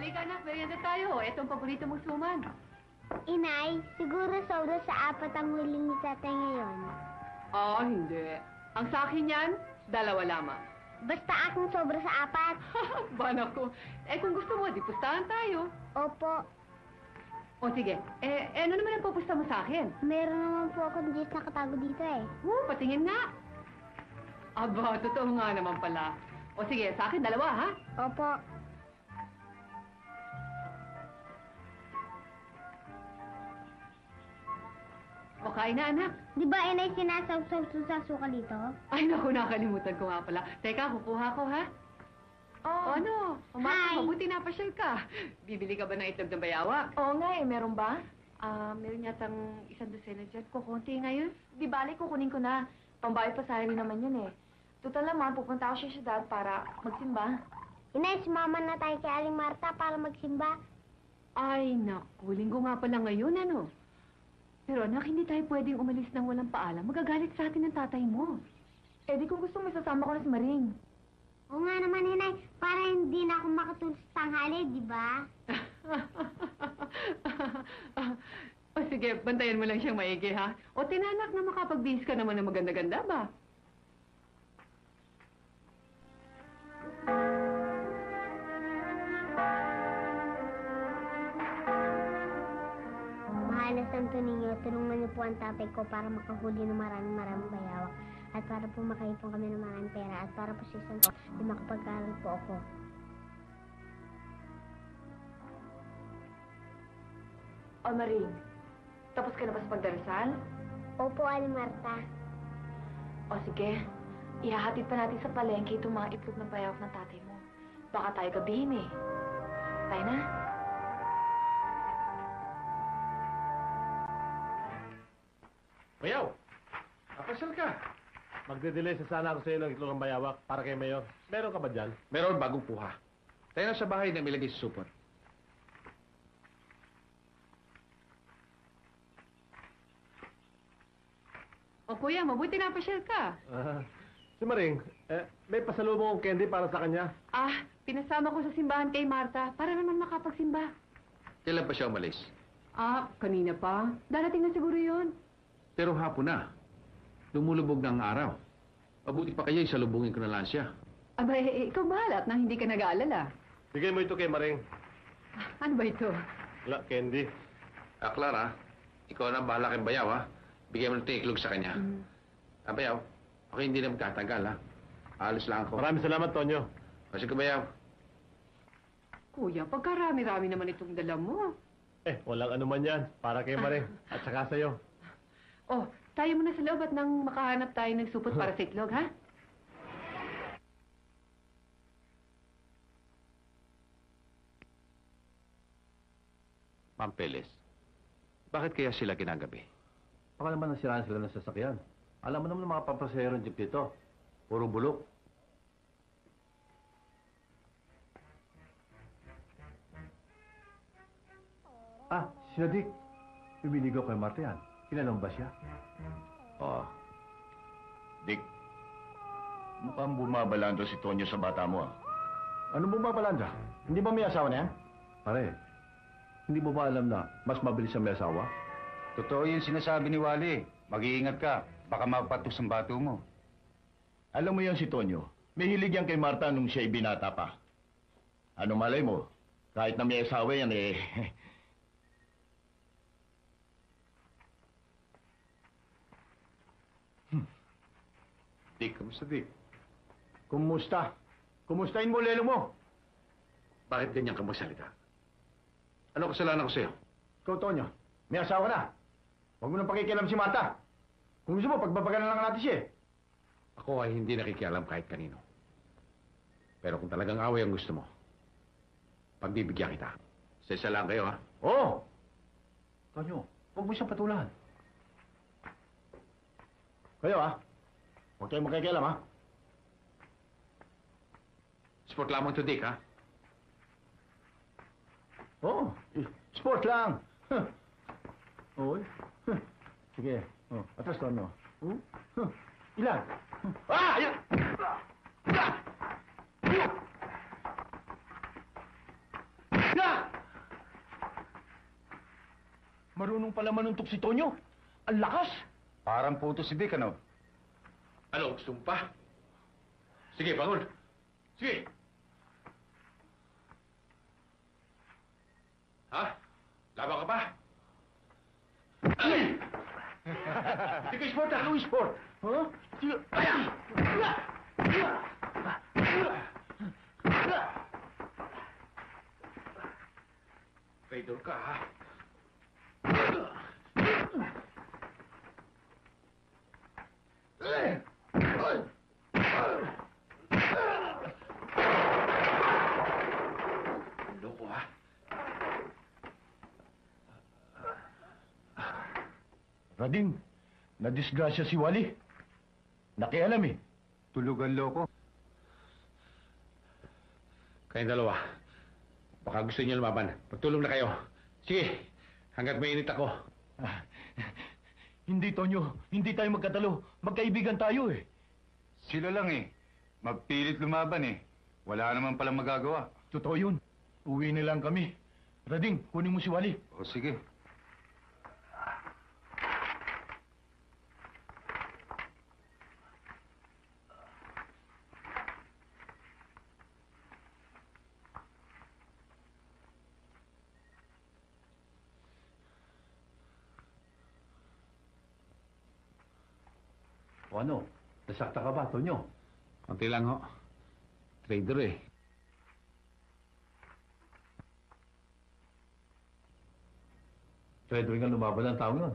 halika anak, merienda tayo. Ito ang paborito mong suman. Inay, siguro sobra sa 4 ang huling ni tatay ngayon. Hindi. Ang sa akin yan, 2 lamang. Basta akong sobra sa 4. Bana ko. Kung gusto mo, di pustahan tayo. Opo, O sige, ano naman ang pupusta mo sa akin? meron naman po akong Diyos nakatago dito eh. Patingin nga. Aba, totoo nga naman pala. O sige, sa akin 2, ha? Opo. O kain na, anak. Di ba inay sinasawsaw sa suka dito? Ay, naku, nakalimutan ko nga pala. Teka, kukuha ko, ha? O ano? Hi. Mabuti napasyal ka. Bibili ka ba ng itlog ng bayawa? Oo nga eh, meron ba? Meron yatang 1 dosena dyan. Kukunti ngayon. Di bali, kukunin ko na. Pambayad pa sa naman yun eh. Total naman, pupunta ako sa syudad para magsimba. Inay, sumama na tayo kay Aling Marta para magsimba. Ay, naku. Linggo nga pala ngayon, ano? Pero anak, hindi tayo pwedeng umalis ng walang paalam. Magagalit sa atin ng tatay mo. Eh di kung gusto mo, isasama ko na si Maring. Oo nga naman, inay, para hindi na ako makatulog sa tanghali, di ba? O sige, bantayan mo lang siyang maigi, ha? O tinanak na makapagbihis ka naman ng maganda-ganda ba? Mahal na Santo Niño, tulungan niyo po ang tatay ko para makahuli ng maraming bayawak. At para po makaipon kami ng maraming pera. At para po sa isang ko, di makapag-aral po ako. O Maring, tapos ka na ba sa pagdarasal? Opo, Aling Marta. O sige, ihahatid pa natin sa palengke itong mga itlog ng bayawak ng tatay mo. Baka tayo gabihin eh. Tayo na. Bayaw! Kapasal ka! Magde-delay sa sana ako sa iyo ng itlog ng bayawak para kay Mayor. Meron ka ba dyan? Meron bagong puha. Tayo na sa bahay na milagay sa supot. O kuya, mabuti napasyal ka. Si Maring, may pasalubong akong candy para sa kanya. Pinasama ko sa simbahan kay Marta para naman makapagsimba. Kailan pa siya umalis? Kanina pa. Darating na siguro yon. Pero hapon na. Lumulubog na ang araw. Mabuti pa kaya isalubungin ko na lang siya. Aba, ikaw bahala at nang hindi ka nag-aalala. Bigay mo ito kay Maring. Ano ba ito? Wala, candy. Clara, ikaw na ang bahala kay Bayaw, ha? Bigyan mo ng itlog sa kanya. Bayaw, ako hindi na magtatagal, ha? Alis lang ako. Maraming salamat, Tonyo. Kasi ka, Bayaw. Kuya, pagkarami-rami naman itong dala mo. Walang anuman yan. Para kay Maring. At saka sa'yo. Tayo muna sa loob at nang makahanap tayo ng supot para sa itlog, ha? Pampeles, bakit kaya sila ginagabi? Baka naman nasiraan sila ng sasakyan. Alam mo naman ng mga pampasahero ng jeep dito. Puro bulok. Si Nadik. Bibinigaw kay Marta yan. Kilala mo ba siya? Dick, mukhang bumabalando si Tonyo sa bata mo, ah. Ano bumabalanda? Hindi ba may asawa na yan? Pare, hindi mo ba alam na mas mabilis ang may asawa? Totoo yung sinasabi ni Wally. Mag-iingat ka. Baka mapatos ang bato mo. Alam mo yan si Tonyo. May hilig yan kay Marta nung siya ibinata pa. Ano malay mo? Kahit na may asawa yan, eh... Dick, kamusta, Dick? Kumusta? Kumustahin mo lelo mo? Bakit ganyan ka magsalita? Ano kasalanan ko sa'yo? Ikaw, Tonyo, may asawa na. Huwag mo nang pakikialam si Marta. Kung gusto mo, pagbabagalan lang natin siya. Ako ay hindi nakikialam kahit kanino. Pero kung talagang away ang gusto mo, pagbibigyan kita. Sa lang kayo, ha? Oo! Tonyo, huwag mo siyang patulan. Kayo, ha? Huwag kayong makikialam, ha? Sport lamang to, Dick, ha? Oo, sport lang. Oo. Sige. Atras, Tonyo. Ilan? Ayan! marunong pala manuntok si Tonyo. Ang lakas! Parang puto si Dick, ano? Ano, gusto mo pa? Sige, bangon. Sige. Ha? Laban ka pa? Hindi ka sport, ano sport? Huh? Traidor ka, ha? Loko, ha? Rading, nadisgrasya si Wally. Nakialam eh. Tulugan loko. Kayong dalawa, baka gusto niyo lumaban. Magtulong na kayo. Sige, hanggat mainit ako. Ah, hindi, Tonyo. Hindi tayo magkatalo. Magkaibigan tayo eh. Sila lang eh. Magpilit lumaban eh. Wala naman palang magagawa. Totoo yun. Uwi na lang kami. Rading, kunin mo si Wally. O sige. O ano? Nasakta ka ba, Tonyo? Konti lang, ho. Trader, eh. Pwede rin nga lumaban ng tao yun.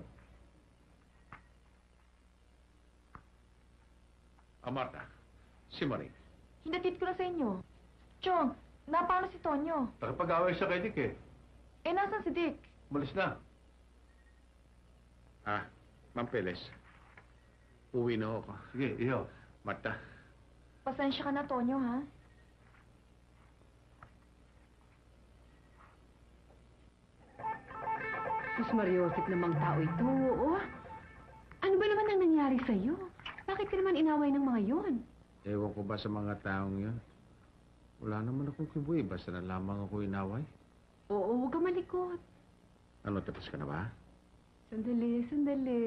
Marta, si Marie. Hinatid ko na sa inyo. Chong, napano si Tonyo? Nakapag-away siya kay Dick eh. Eh, nasan si Dick? Malis na. Ah, Ma'am Peles. Uwi na ako. Sige, iyo. Marta, Pasensya ka na, Tonyo, ha? Sus Mariosip namang tao ito, oo. Ano ba naman ang nangyari sa'yo? Bakit ka naman inaway ng mga yun? ewan ko ba sa mga taong yun? Wala naman akong kibuhi. Basta na lamang ako inaway. Oo, huwag ka malikot. Ano, tapos ka na ba? Sandali, sandali.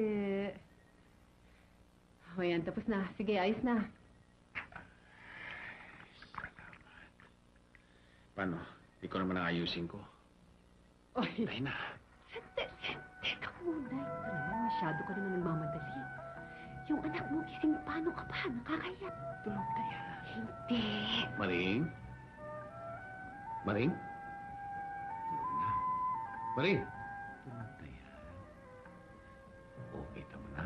O yan, tapos na. Sige, ayos na. Paano? Di ko naman ayusin ko. Oy, Tayo na. sandali. Teka muna. Ito naman, masyado ka naman nagmamadali. Yung anak mo, gising paano ka pa? Nakakaya. Tulog tayo. Hindi. Maring? Maring? Tulog na. Maring? Tulog tayo. Okay, tama na.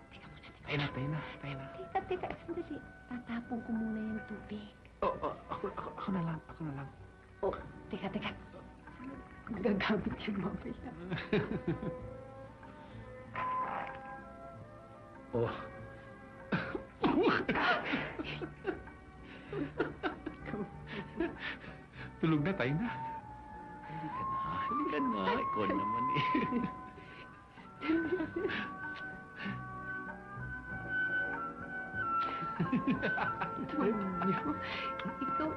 Teka muna, teka. Tayo na, tayo na, tayo na. Teka, sandali. Tatapon ko muna yung tubig. Ako na lang, ako na lang. Oh, teka. Gagamit yun mamaya. Oh. Tulog na, tayo na. Halika na. Ikaw naman eh. Tonyo, ikaw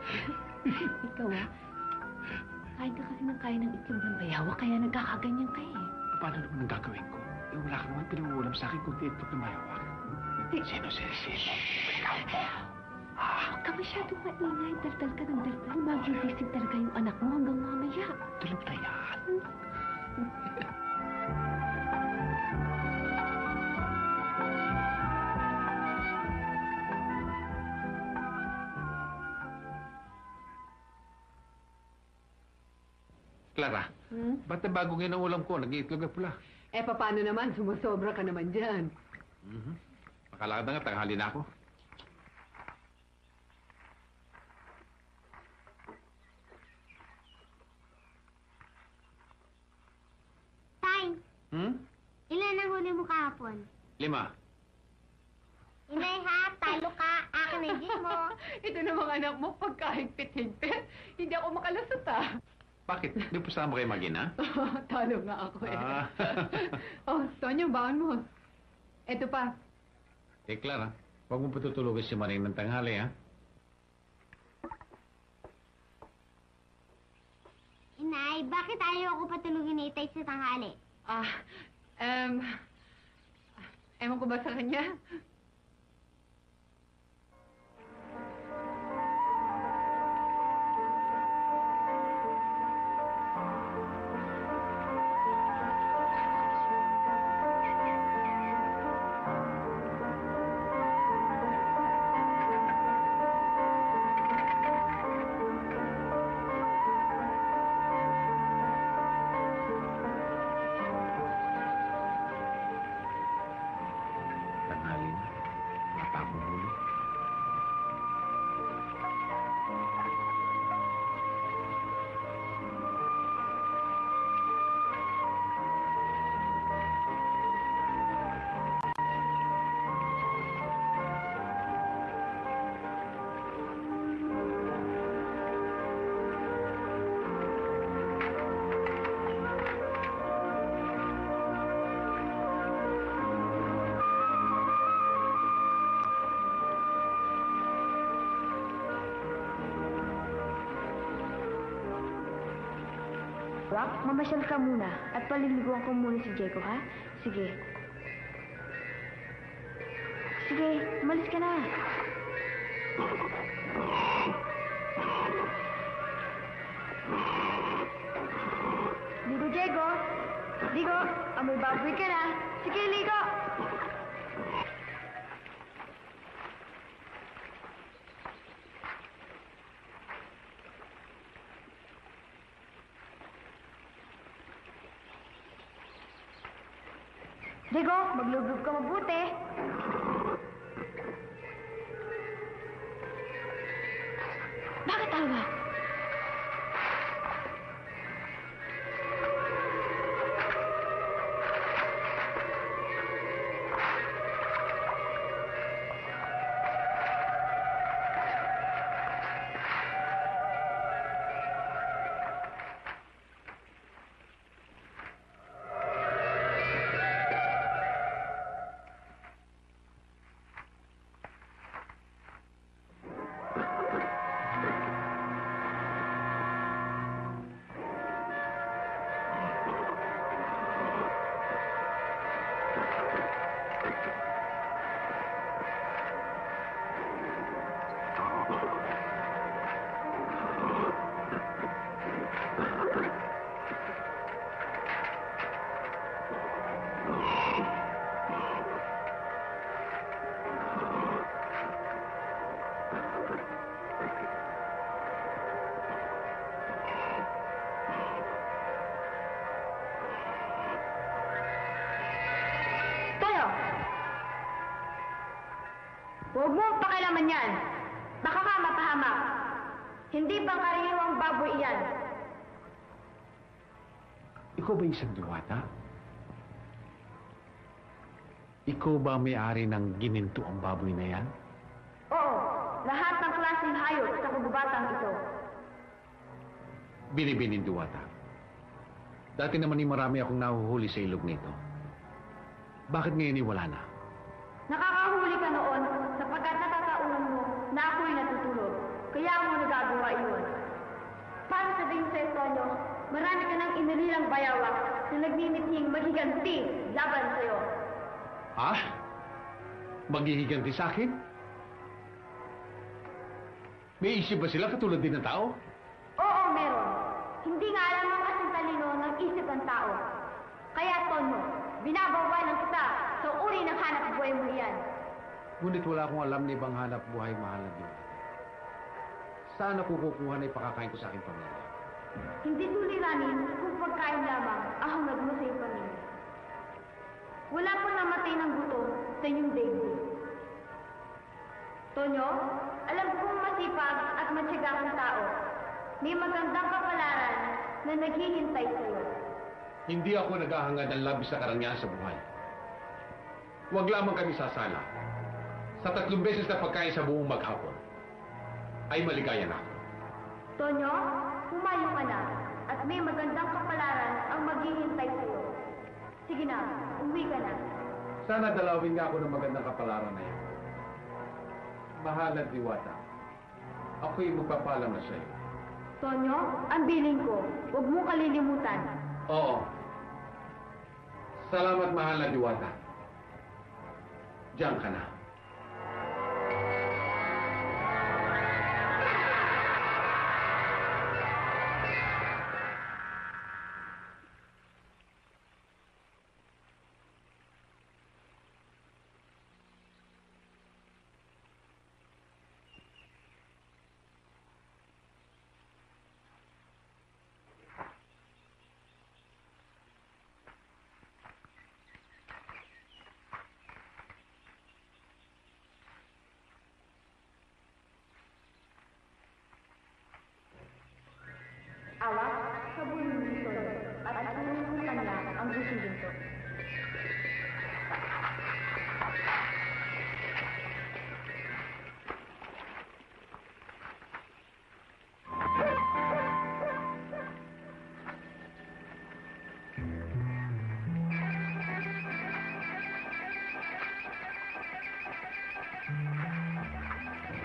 kain ka kasi ng kain ng itlog ng bayawa, kaya nagkakaganyan ka eh. Paano naman ang gagawin ko? Eh, wala ka naman pinangulam sa akin kung titok na mayawak. Sino? Ikaw mo. Huwag ka masyadong maingay, daldal ka ng daldal. Magigising talaga yung anak mo hanggang mamaya. Tulog na yan. Clara, ba't na bago ngayon ang ulam ko? Nag-iitlog na pula. Eh, paano naman? Sumusobra ka naman dyan. Makalakad na nga, tanghali na ako. Tay, Hmm? ilan ang huli mo kahapon? 5. Inay ha, talo ka. Akin na yung mo. Ito namang anak mo, pagkahigpit-higpit. Hindi ako makalasot ah. Bakit? Di po sama kayo mag-ina? Talo nga ako eh. Ah. Oh, Tonyo, baon mo. Ito pa. Eh, Clara, huwag mo patutulogin si Maring ng tanghali, ha? Inay, bakit ayaw ako patulugin ni Itay sa tanghali? Ah, um, ewan ko ba sa kanya? Tanghali na. Wala pa akong huli. Rock, mamasyal ka muna at paliliguan ko muna si Diego, ha? Sige. Sige, umalis ka na. Ligo, Diego. Ligo, amoy baboy ka na. Sige, ligo. Diego, maglublob ka mabuti. Bakit tawa? Tayo! Huwag mo pakialaman yan. Baka ka mapahamak. Hindi pangkaraniwang baboy iyan. Ikaw ba isang diwata? Ikaw ba ang may-ari ng gininto ang baboy na yan? Oo, lahat ng klaseng hayop sa kagubatang ito. Binibining diwata. Dati naman marami akong nahuhuli sa ilog nito. Bakit ngayon wala na? Nakakahuli ka noon sapagkat natataunan mo na ako'y natutulog. Kaya mo nagagawa iyon. Para sabihin sa Antonio, marami ka ng inililang bayawak na nagmimithing maghiganti laban sa'yo. Ha? Maghihiganti sa akin? May isip ba sila katulad din ng tao? Oo, meron. Hindi nga alam ang kasing talino ng isip ng tao. Kaya, Tonyo, binabawalan kita sa uri ng hanap buhay mo iyan. Ngunit wala akong alam na ibang hanap buhay mahal na diwata. Saan ako kukuha na ipakakain ko sa aking pamilya? Hindi suliranin kung pagkain lamang ang hangad mo sa iyong pamilya. Wala pong namatay ng gutom sa inyong daigdig. Tonyo, alam kong masipag at matyaga kang tao. May magandang kapalaran na naghihintay sa'yo. Hindi ako naghahangad ng labis na karangyaan sa buhay. Huwag lamang kami sasala. Sa 3 beses na pagkain sa buong maghapon, ay maligaya na ako. Tonyo, humayo ka na at may magandang kapalaran ang maghihintay sa'yo. Sige na, uwi ka na. Sana dalawin nga ako ng magandang kapalaran na yan. Mahal na diwata, ako'y magpapalam na sa'yo. Tonyo, ang biling ko, huwag mo kalilimutan. Oo. Salamat, mahal na Diwata. Diyan ka na. Awa, habulin mo ito at atuloy mo kanya ang gusing ginto.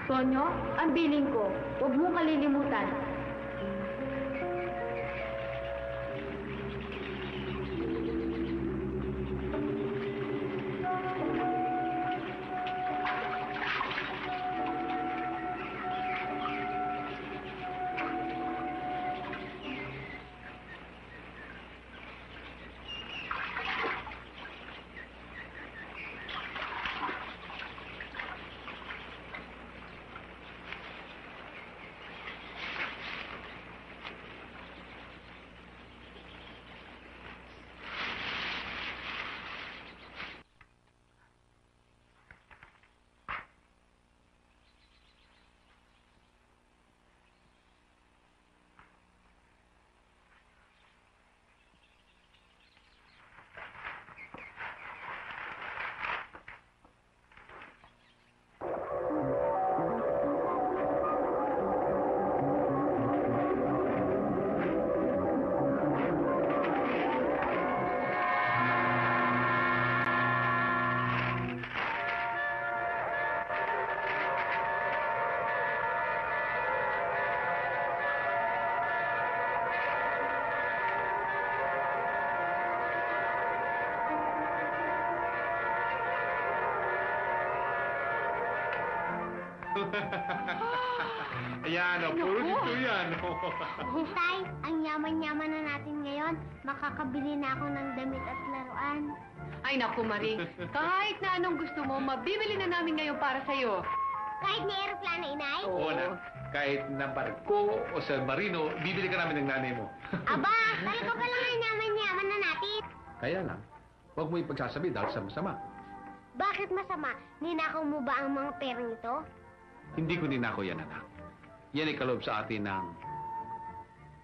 Tonyo, ang biling ko. Huwag mong kalilimutan. Ayan, puro dito yan. Tay, ang yaman-yaman na natin ngayon. Makakabili na ako ng damit at laruan. Ay, naku, Maring. Kahit na anong gusto mo, mabibili na namin ngayon para sa'yo. Kahit may aeroplano, inay? Oo na. Kahit na barko o sa marino, bibili ka namin ng nanay mo. Aba, talaga pala ang yaman-yaman na natin. Kaya lang, huwag mo ipagsasabi dahil sama-sama. Bakit masama? Ninakaw mo ba ang mga perang ito? Hindi ko ninako yan, anak. Yan ay kaloob sa atin ng...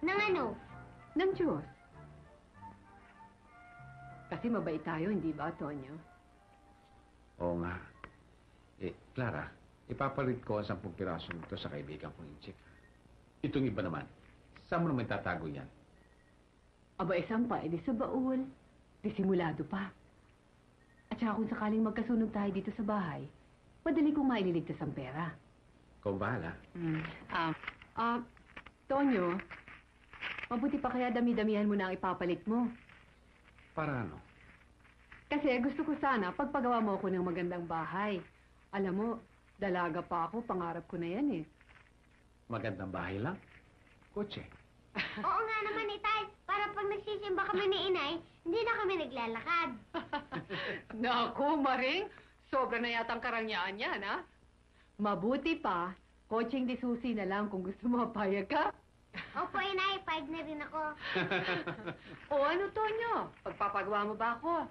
Nang ano? Ng Diyos. Kasi mabait tayo, hindi ba, Tonyo? Oo nga. Clara, ipapalit ko ang 10 piraso nito sa kaibigan kong Inchik. Itong iba naman, saan mo naman tatago yan? Aba, isang pa, edi sa baul. Disimulado pa. At saka kung sakaling magkasunog tayo dito sa bahay, madali kong maililigtas ang pera. Ikaw ang bahala. Tonyo, mabuti pa kaya dami-damihan mo na ang ipapalit mo. Para ano? Kasi gusto ko sana pagpagawa mo ako ng magandang bahay. Alam mo, dalaga pa ako, pangarap ko na yan eh. Magandang bahay lang? Kotse. Oo nga naman, itay. Para pag nagsisimba kami ni inay, hindi na kami naglalakad. Naku, Maring, sobra na yata ang karangyaan yan, ha? Mabuti pa, kotseng di susi na lang kung gusto mo mapayag ka. Opo, inay. Payag na rin ako. O ano, Tonyo? Pagpapagawa mo ba ako?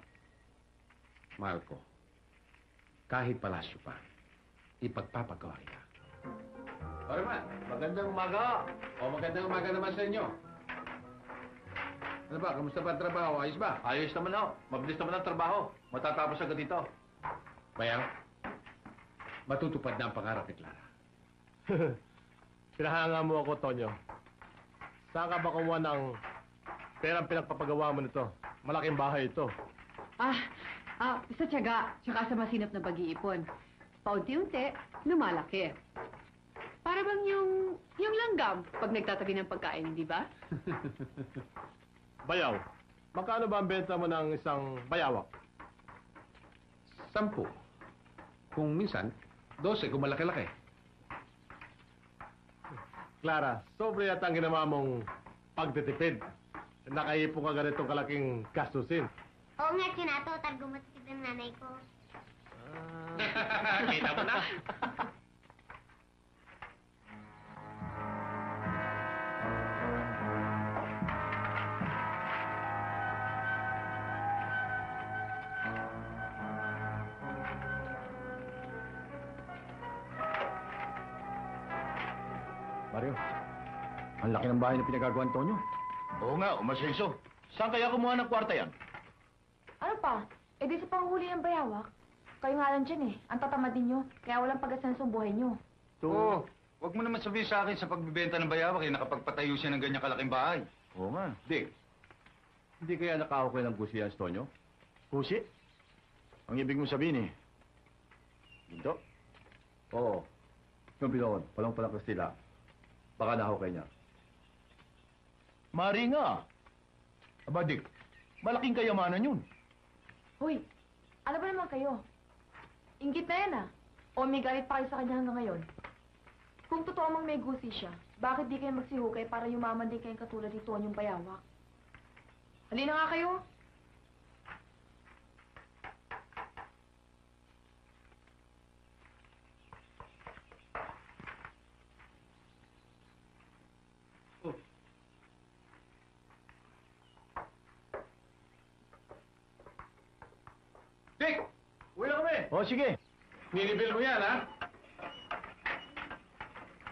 Mahal ko, kahit palasyo pa, ipagpapagawa kita. Orman, magandang umaga. O magandang umaga naman sa inyo. Ano ba, kamusta ba ang trabaho? Ayos ba? Ayos naman ako. Mabilis naman ang trabaho. Matatapos agad dito. Bayaw, matutupad na ang pangarap ni Clara. Pinahanga mo ako, Tonyo. Saan ka ba kumuha ng perang pinagpapagawa mo nito? Malaking bahay ito. Sa tiyaga, tsaka sa masinap na pag-iipon. Paunti-unti, lumalaki. Para bang yung langgam pag nagtatabi ng pagkain, di ba? Bayaw, magkano ba ang benta mo ng isang bayawak? 10. Kung minsan, 12 kung malaki-laki. Clara, sobre yata ang ginawa mong pagtitipid. Nakaipon ka ganitong kalaking gastusin. Oo nga, Sinato. Targumatipid ng nanay ko. Kita mo na. Mario, ang laki ng bahay na pinagagawa ni Tonyo. Oo nga, umasenso. Saan kaya kumuha ng kwarta yan? Ano pa? Eh di sa panghuli ng bayawak. Kayo nga lang dyan eh. Ang tatamad ninyo. Kaya walang pag-asensong buhay nyo. Oo. Huwag mo naman sabihin sa akin sa pagbibenta ng bayawak eh, nakapagpatayo siya ng ganyang kalaking bahay. Oo nga. Dick, hindi kaya nakahukay ng gusi yan si Tonyo? Kusi? Ang ibig mong sabihin eh. Ginto? Oo. Yung pinoon, palang-palang Kastila. Baka nahukay niya. Mari nga. Aba, Dick, malaking kayamanan yun. Hoy, ano ba naman kayo? Inggit na yan ah. O may galit pa kayo sa kanya hanggang ngayon? Kung totoo mang may gusi siya, bakit di kayo magsihukay para yumaman din kayong katulad ni Tonyong bayawak? Halina nga kayo. Dick! Uwi na kami! O, sige. Ninibil mo yan, ha?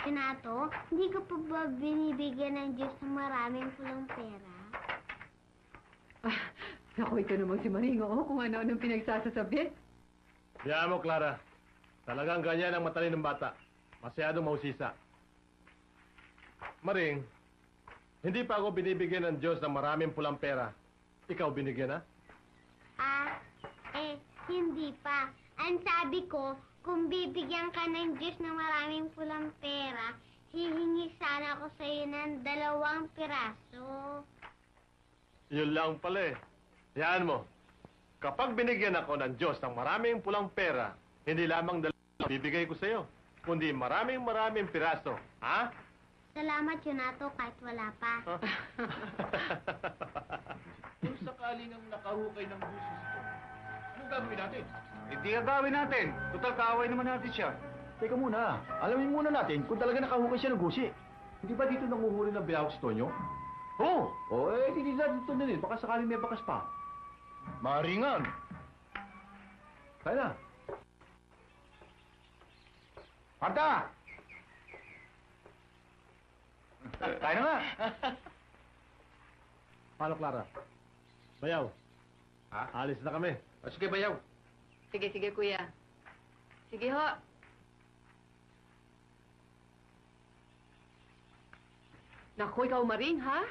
Sinato, hindi ko pa ba binibigyan ng Diyos ng maraming pulang pera? Ah, naku, ito namang si Maringo, oh, kung ano-anong pinagsasasabi. Biyaan mo, Clara. Talagang ganyan ang matalinong bata. Masyadong mahusisa. Maring, hindi pa ako binibigyan ng Diyos ng maraming pulang pera. Ikaw binigyan, ha? Hindi pa. Ang sabi ko, kung bibigyan ka ng Diyos ng maraming pulang pera, hihingi sana ako sa'yo ng 2 piraso. Yun lang pala eh. Hayaan mo. Kapag binigyan ako ng Diyos ng maraming pulang pera, hindi lamang 2 bibigay ko sa'yo, kundi maraming piraso. Ha? Salamat, Yunato, kahit wala pa. Kung sakaling ang nakahukay ng busis ito, anong gagawin natin? Hindi gagawin natin. Total kaaway naman natin siya. Teka muna, alamin muna natin kung talaga nakahukay siya ng gusi. Hindi ba dito nanguhuli ng bayawak si Tonyo? Oo, Oo, hindi dito na rin. Baka sakaling may bakas pa. maringan. Kaya na. Marta! Tayo na nga. Paano, Clara? Bayaw. Ha? Alis na kami. O sige, bayaw. Sige, sige, kuya. Sige ho. Naku, ikaw Maring, ha?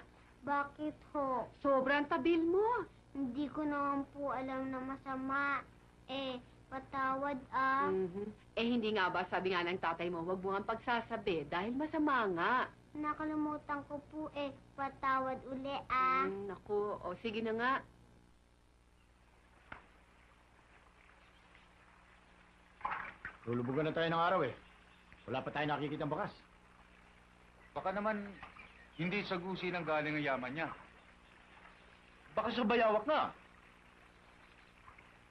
Bakit ho? Sobrang tabil mo. Hindi ko naman po alam na masama. Patawad Mhm. Eh, hindi nga ba, sabi nga ng tatay mo, wag mo nga pagsasabi dahil masama nga. Nakalimutan ko po Patawad uli Naku, o sige na nga. Lulubugan na tayo ng araw eh. Wala pa tayo nakikitang bakas. Baka naman hindi sa gusi ng galing ang yaman niya. Baka sa bayawak na.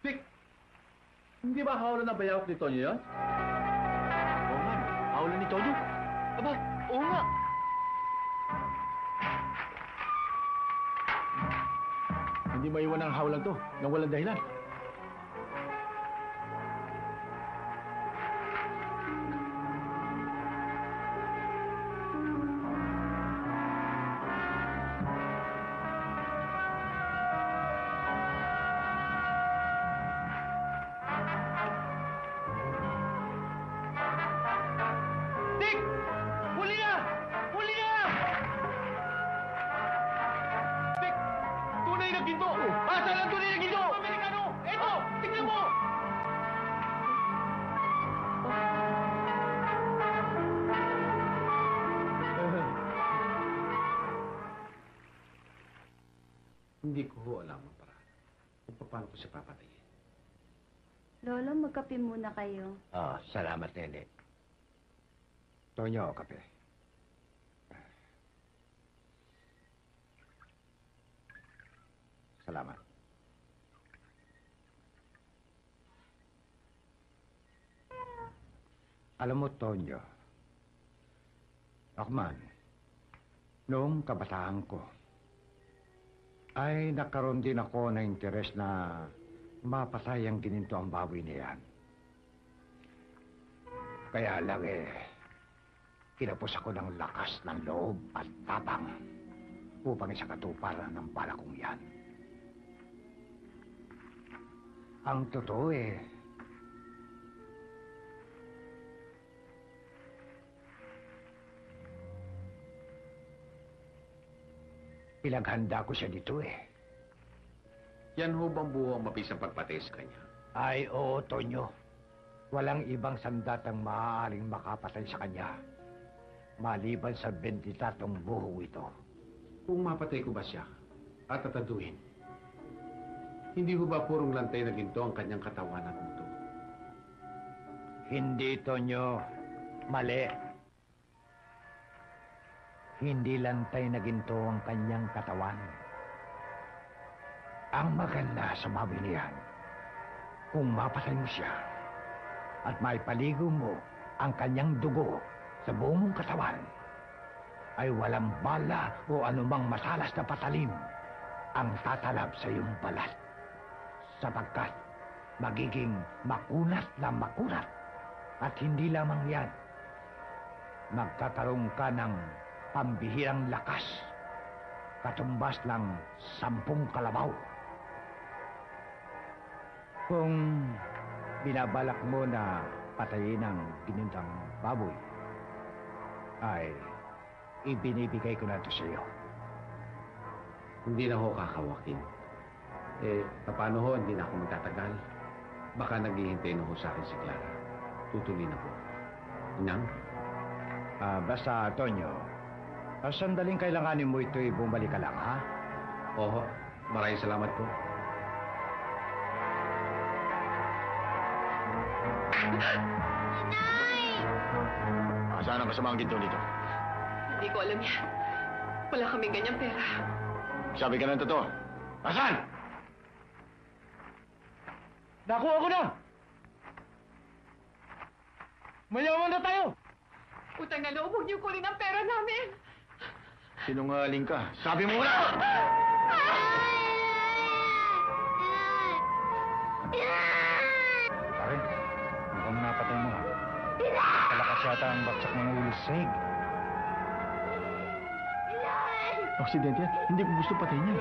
Dick, hindi ba hawlan ng bayawak ni Tonyo yan? Oo nga, hawlan ni Tonyo. Aba, oo nga. Hindi maiwan ang hawlan to nang walang dahilan. Dick! Huli na! Huli na! Dick! Tunay na ginto! Asan ang tunay na ginto? Amerikano! Eto! Tingnan mo! Hindi ko ho alam ang paraan kung paano ko siya papatayin. Lolo, magkape muna kayo. Oh, salamat, Nene. Tonyo, kape. Salamat. Alam mo, Tonyo, Akman, noong kabataan ko, ay nagkaroon din ako ng interes na mapatay ang gininto ang baboy na yan. Kaya lang kinapos ako ng lakas ng loob at tapang upang isakatuparan ng bala kong yan. Ang totoo pinaghanda ko siya dito Yan ho bang buho ang mapisang pagpatay sa kanya? Ay, oo, Tonyo. Walang ibang sandatang maaaring makapatay sa kanya. Maliban sa 23 buho ito. Kung mapatay ko ba siya at tataduhin, hindi ho ba purong lantay na ginto ang kanyang katawan at muto? Hindi, Tonyo. Mali. Hindi lantay na ginto ang kanyang katawan. Ang maganda sa baboy niyan, kung mapatay mo siya at maipaligo mo ang kanyang dugo sa buong mong katawan, ay walang bala o anumang masalas na patalim ang tatalab sa iyong balat. Sapagkat magiging makunat na makunat. At hindi lamang yan, magkakaroon ka ng pambihirang lakas, katumbas lang 10 kalabaw. Kung binabalak mo na patayin ang ginintang baboy, ay ibinibigay ko na ito sa iyo. Hindi na ho kakawakin. Paano ho, hindi na ako magtatagal. Baka naghihintay na ho sa akin si Clara. Tutuloy na po. Inang? Basta, Tonyo, sandaling kailanganin mo ito'y bumalik ka lang, ha? Oo, maraming salamat po. Saan ang kasamaang ginto nito? Hindi ko alam yan. Wala kaming ganyang pera. Sabi ka ng totoo. Asan? Nakuha ko na! Mayaman na tayo! Utang na loob, huwag niyo kunin ang pera namin. Sinungaling ka. Sabi mo na! Pare, mukhang napatay mo, ha? Kalakas yata ang baksak ng ulisig. Aksidente yan. Hindi ko gusto patayin yan.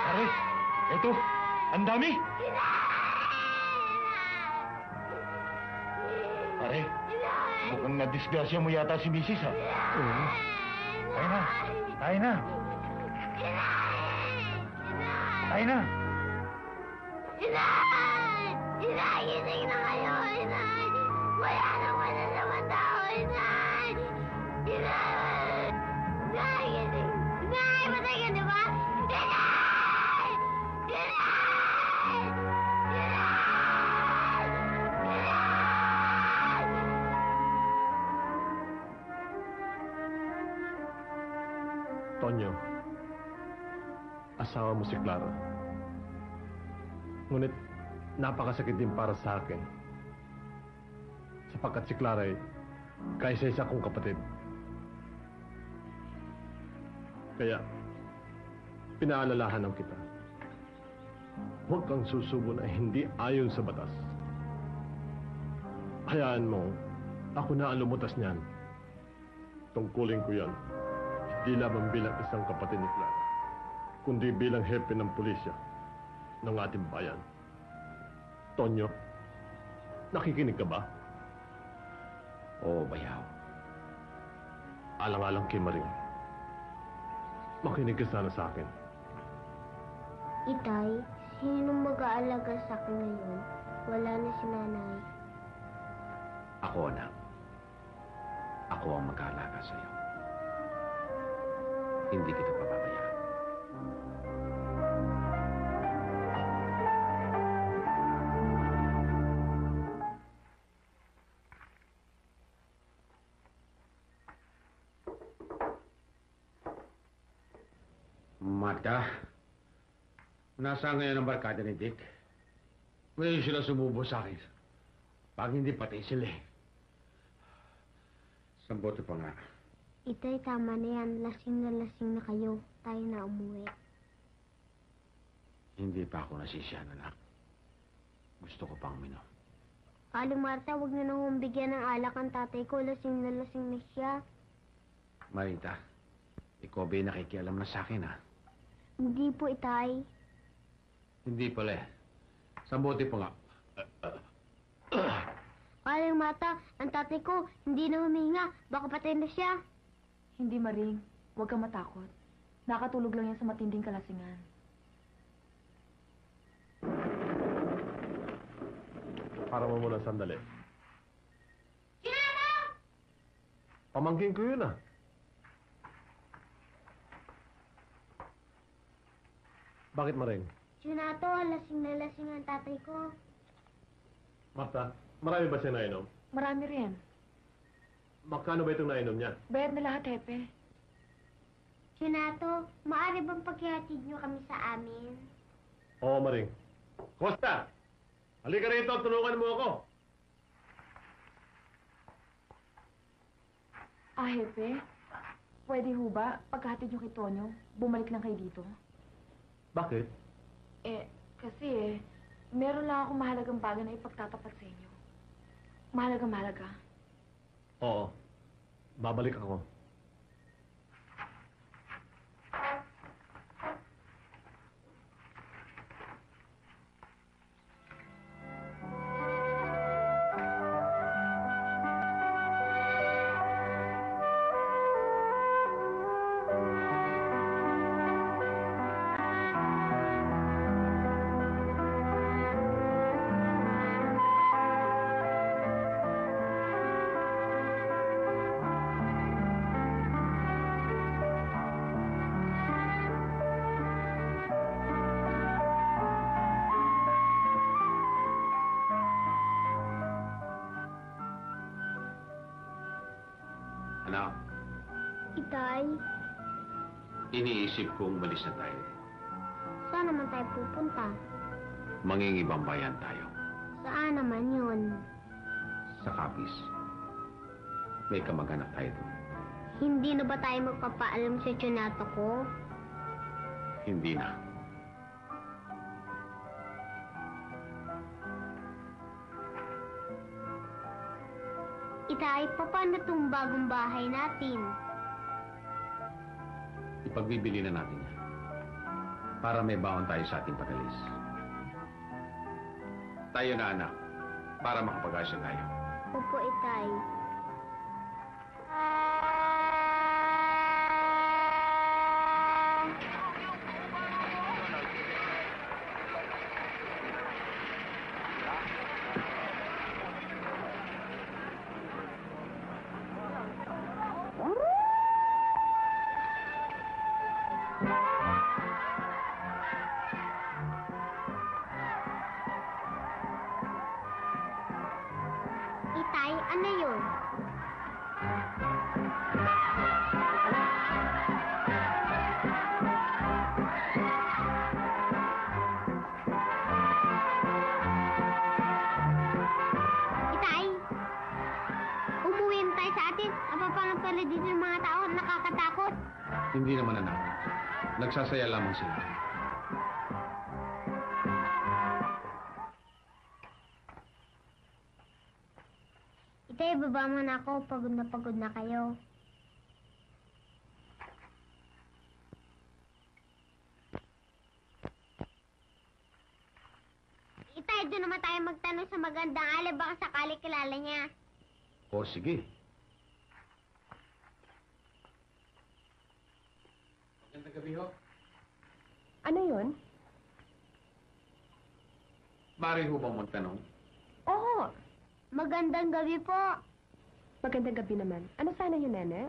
Pare, eto, ang dami! Pare, mukhang nadisgrasya mo yata si Mrs. ha? Oo. Tayo na. Tayo na. Tayo na. Inay! Inay, gising na kayo, Inay! Wala naman na naman tao, Inay! Inay! Inay, gising! Inay, patay ka, di ba? Inay! Inay! Inay! Inay! Tonyo, asawa mo si Clara. Ngunit napakasakit din para sa akin. Sapagkat si Clara ay kaisa-isa kong kapatid. Kaya, pinaalalahanan kita. Huwag kang susubo na hindi ayon sa batas. Hayaan mo, ako na ang lumutas niyan. Tungkulin ko yan. Hindi lamang bilang isang kapatid ni Clara, kundi bilang hepe ng pulisya ng ating bayan. Tonyo, nakikinig ka ba? Oo, bayaw. Alang-alang kay Maring. Makinig ka sana sa akin. Itay, sinong mag-aalaga sa akin ngayon? Wala na si nanay. Ako, anak. Ako ang mag-aalaga sa'yo. hindi kita pababayaan. Marta, nasaan ngayon ang barkada ni Dick? Ngayon sila sumubo sa akin. Pag hindi pati sila eh. Sambote pa nga. Itay, tama na yan. Lasing na kayo. Tayo na umuwi. Hindi pa ako nasisiyan, anak. Gusto ko pang minom. Aling Marta, huwag na nang bigyan ng alak ang tatay ko. Lasing na siya. Marita, ikaw ba'y nakikialam na sa akin, ha? Hindi po, Itay. Hindi pala eh. Sambote pa nga. Aling Marta, ang tatay ko hindi na humihinga. Baka patay na siya. Hindi, Maring. Huwag kang matakot. Nakatulog lang yan sa matinding kalasingan. Para mo muna sandali. Pamangkin ko yun, ah. Bakit, Maring? Junato, lasing na lasing ang tatay ko. Marta, marami ba siya nainom? Marami rin. Magkano ba itong nainom niya? Bayad na lahat, Hepe. Junato, maaari bang paghihatid niyo kami sa amin? Oo, Maring. Costa! Halika rito, tulungan mo ako. Hepe? Pwede ho ba, pagkahatid niyo kay Tonyo, bumalik lang kayo dito? Bakit? Kasi meron lang akong mahalagang bagay na ipagtatapat sa inyo. Mahalaga. Oo. Babalik ako. Anak, Itay, iniisip kong umalis na tayo. saan naman tayo pupunta? Mangingibang bayan tayo. Saan naman yun? Sa Capiz. May kamag-anak tayo doon. Hindi na ba tayo magpapaalam sa Junato ko? Hindi na. Itay, paano itong bagong bahay natin? Ipagbibili na natin yan. Para may baon tayo sa ating pagalis. Tayo na, anak. Para makapag-asya tayo. Opo, Itay. Itay, ano yun? Itay, umuwi na tayo sa atin. Napapanap pala dito yung mga tao. Nakakatakot. Hindi naman, anak. Nagsasaya lamang sila. Itay, baba mo na ako. Pagod na kayo. Itay, doon naman tayo magtanong sa magandang ali. Baka sakali kilala niya. O, sige. Magandang gabi, ho. Ano yun? Mari ho bang magtanong? Oo. Magandang gabi po. Magandang gabi naman. Ano sana yun, Nene?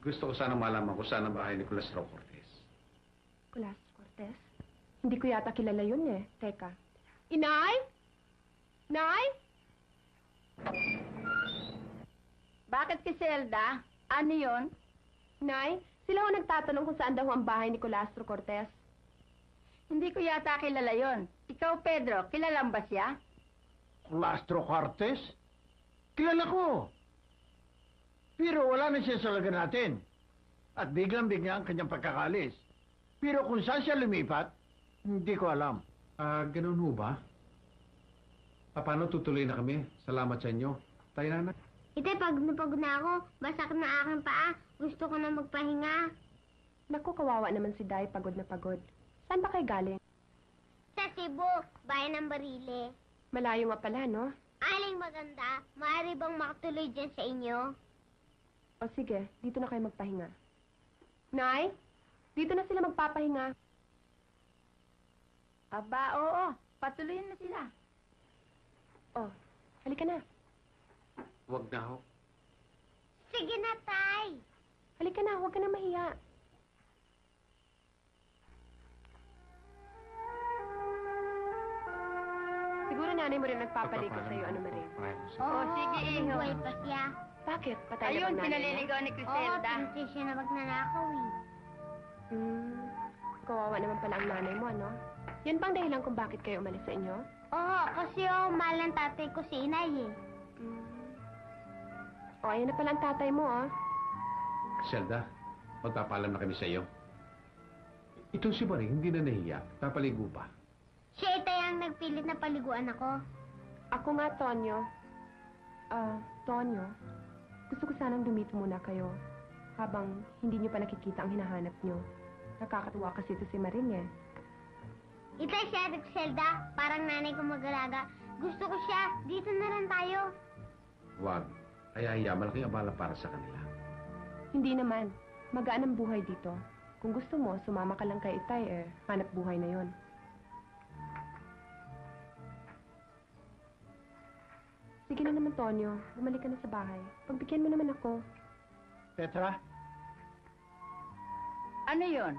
Gusto ko sana malaman kung saan ang bahay ni Colastro Cortez. Nicolas Cortez? Hindi ko yata kilala yun eh. Teka. Inay? Nay? Bakit si Zelda? Ano yon? Nay, sila ho nagtatanong kung saan daw ang bahay ni Colastro Cortez. Hindi ko yata kilala yon. Ikaw, Pedro, kilala ba siya? Colastro Cortez? Kilala ko. Pero wala na siya sa laga natin. At biglang-bigla ang kanyang pagkakalis. Pero kung saan siya lumipat, hindi ko alam. Ganun ho ba? Paano tutuloy na kami? Salamat sa inyo. Tayo na. Itay, pagod na ako. Basak na aking paa. Gusto ko na magpahinga. Naku, kawawa naman si Day, pagod na pagod. Saan ba kayo galing? Sa Cebu, bayan ng Barile. Malayo nga pala, no? Aling maganda, maaari bang makatuloy dyan sa inyo? O sige, dito na kayo magpahinga. Nay, dito na sila magpapahinga. Aba, oo. Patuloyin na sila. Oh, halika na. Huwag na ho. Sige na, Tay. Halika na, huwag ka na mahiya. Siguro nanay mo rin nagpapaliko sa'yo, ano Marie? Oo, sige, Iho. Buhay pa siya. Bakit? Patay na Ayun, bang nanay mo? pinaliligaw ni Oo, Criselda. pinti siya na magnanakaw eh. Kawawa naman pala ang nanay mo, ano? Yan bang dahilan kung bakit kayo umalis sa inyo? Oo, kasi mahal ng tatay ko si inay eh. O, ayan na pala ang tatay mo, oh. Zelda, magpapaalam na kami sa iyo. Ito si Maring, hindi na nahiya. Papaligo pa. Siya itay ang nagpilit na paliguan ako. Ako nga, Tonyo. Tonyo, gusto ko sanang dumito muna kayo habang hindi nyo pa nakikita ang hinahanap nyo. Nakakatuwa kasi ito si Maring, eh. Itay si Ate Zelda, parang nanay ko mag-alaga. Gusto ko siya, dito na lang tayo. Huwag. Kaya malaki abala para sa kanila. Hindi naman. Magaan ang buhay dito. Kung gusto mo, sumama ka lang kay Itay, eh. Hanap buhay na yon. Sige na naman, Tonyo. Bumalik ka na sa bahay. Pagbigyan mo naman ako. Petra, Ano yon?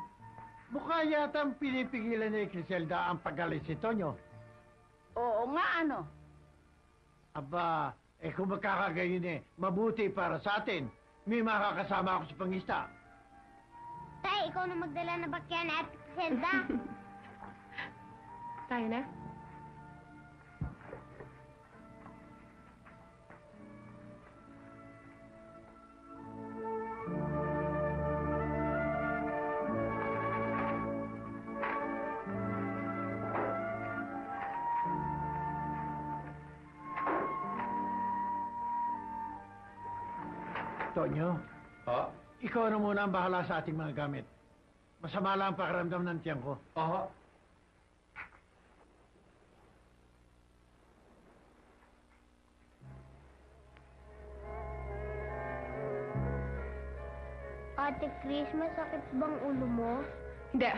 mukha yata ang pinipigilan ni Criselda ang pagalis si Tonyo. Oo nga, ano? Aba, kung magkakagayon mabuti para sa atin. May makakasama ako sa pangista. Tay, ikaw na magdala na bakya ni Ate Zelda. Tayo na. Tonyo, Oo. ikaw na muna ang bahala sa ating mga gamit. Masama lang ang pakiramdam ng tiyan ko. Oo. Ate Chris, masakit bang ulo mo? Hindi.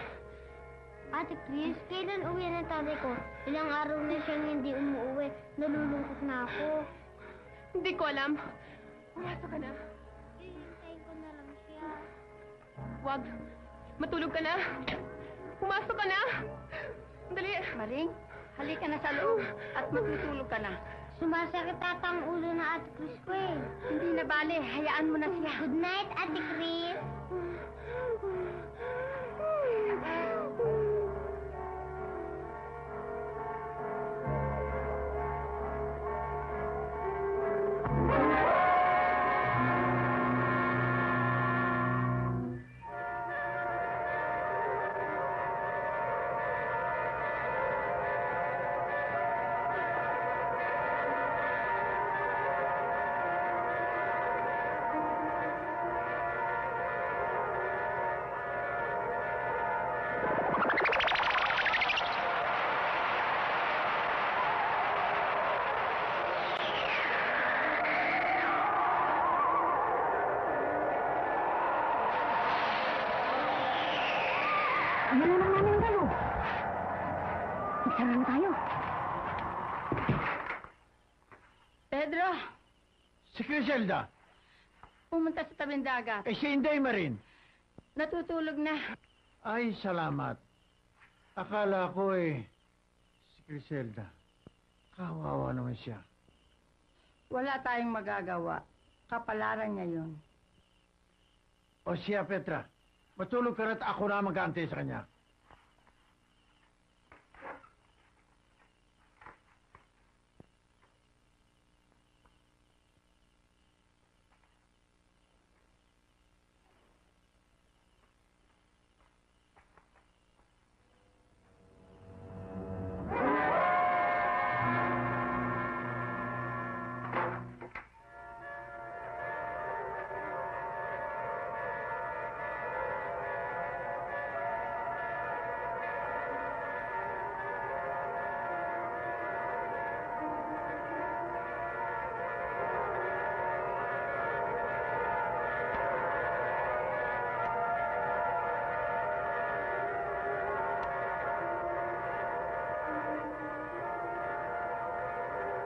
Ate Chris, kailan uwi na tatay ko? Ilang araw na siyang hindi umuwi. Nalulungkot na ako. Hindi ko alam. Pumasok ka na. Hihintayin ko na lang siya. Huwag. Matulog ka na. Pumasok ka na. Dali. Maring, halika na sa loob at matutulog ka na. Sumasakit ata ang ulo na Ate Chris ko eh. Hindi na bale, hayaan mo na siya. Good night, Ate Chris. Ano na naman namin galo? Isara na tayo. Pedro, Si Criselda, pumunta sa tabing dagat. Eh, si Inday Marin. Natutulog na. Ay, salamat. Akala ko si Griselda. Kawawa naman siya. Wala tayong magagawa. Kapalaran niya yun. O siya, Petra. Matulog ka na at ako na mag-aantay sa kanya.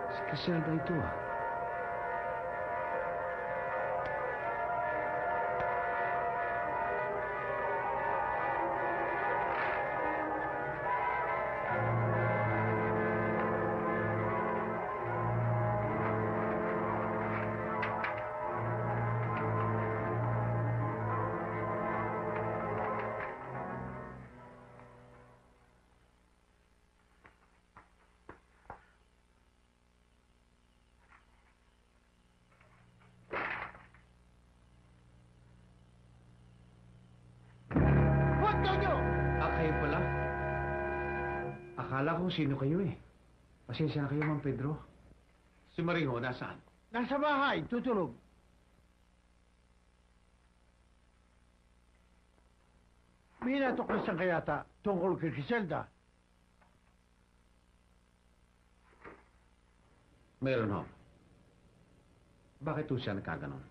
Si Griselda ito ah. Kayo pala. Akala ko sino kayo eh. Pasensya na kayo, Mang Pedro. Si Marinho, nasaan? Nasa bahay, tutulog. May natuklasan ka yata tungkol kay Griselda. Meron ho. Bakit ho siya nagkaganon?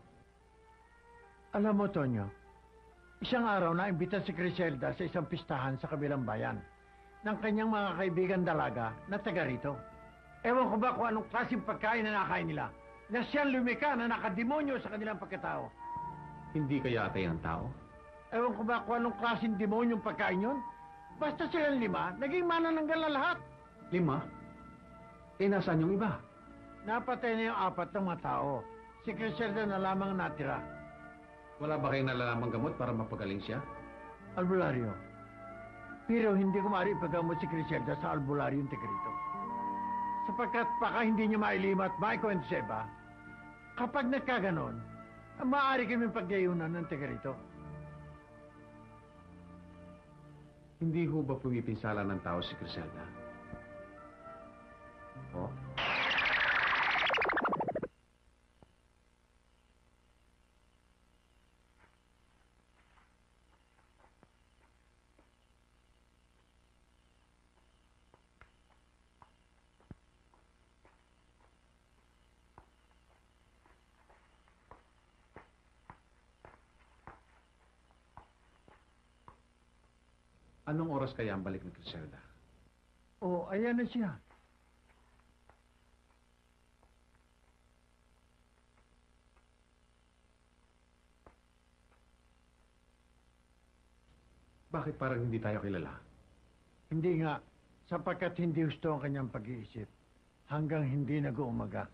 Alam mo, Tonyo, isang araw naimbita si Griselda sa isang pistahan sa kabilang bayan ng kanyang mga kaibigan dalaga na taga rito. Ewan ko ba kung anong klaseng pagkain na nakain nila na siyang lumika na nakademonyo sa kanilang pagkatao. Hindi kaya atay ng tao? Ewan ko ba kung anong klaseng demonyong pagkain yun? Basta silang 5, naging manananggal na lahat. 5? Nasaan yung iba? Napatay na yung 4 ng mga tao. Si Griselda na lamang natira. Wala ba kayong nalalamang gamot para mapagaling siya? Albularyo. Pero hindi ko maaari ipagamot si Griselda sa albularyong tigrito. Sapagkat baka hindi niya mailima at maikwento sa iba, kapag nagkaganon, maaari kami paggayunan ng tigrito. Hindi ho ba pumipinsala ng tao si Griselda? Oh? Anong oras kaya ang balik ni Griselda? Oh, ayan na siya. Bakit parang hindi tayo kilala? Hindi nga, sapagkat hindi gusto ang kanyang pag-iisip hanggang hindi nag-uumaga.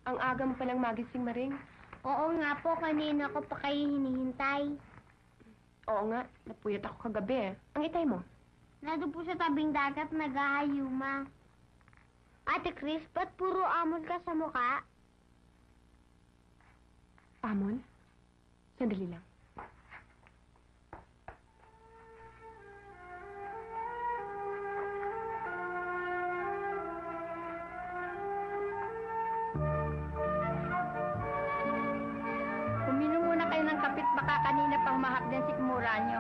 Ang aga mo palang magising, Maring. Oo nga po, kanina ko pa kayo hinihintay. Oo nga, napuyat ako kagabi eh. Ang itay mo? Nandun po sa tabing dagat, naghahayuma. Ate Chris, ba't puro amon ka sa mukha? Amon? Sandali lang. Uminom muna kayo ng kapit, baka kanina pang mahap din sikmura nyo.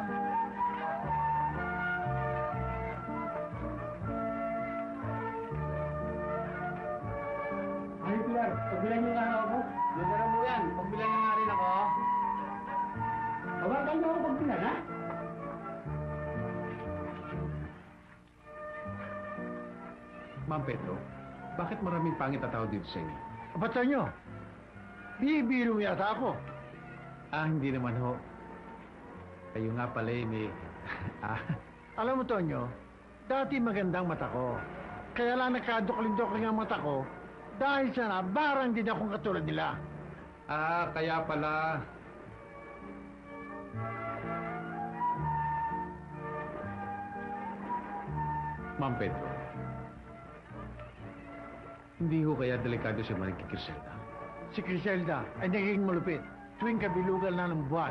Ay, Pilar, pagbilan niyo nga ako. Doon na mo yan. Pagbilan niyo nga rin ako. Tawagan niyo ako pagbilan, ha? Ma'am Pedro, bakit maraming pangit na tao dito sa inyo? Ba't nyo? Bibiro yata ako. Hindi naman ho. Kayo nga pala may... Alam mo, Tonyo, dati magandang mata ko. Kaya lang nagkadukling-dukling ang mata ko dahil sana barang din akong katulad nila. Kaya pala... Ma'am Pedro, hindi ho kaya delikado si Maring Griselda? Si Griselda ay nagiging malupit tuwing kabilugan na ng buwan.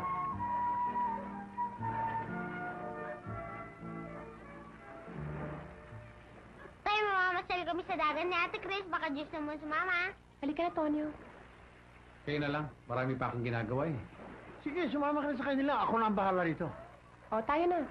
Tayo, mamamasal kami sa dagat ni Ate Chris. Baka Diyos naman sumama. Halika na, Tonyo. Kayo na lang, marami pa akong ginagawa eh. Sige, sumama ka na sa kanila. Ako na ang bahala rito. O, tayo na.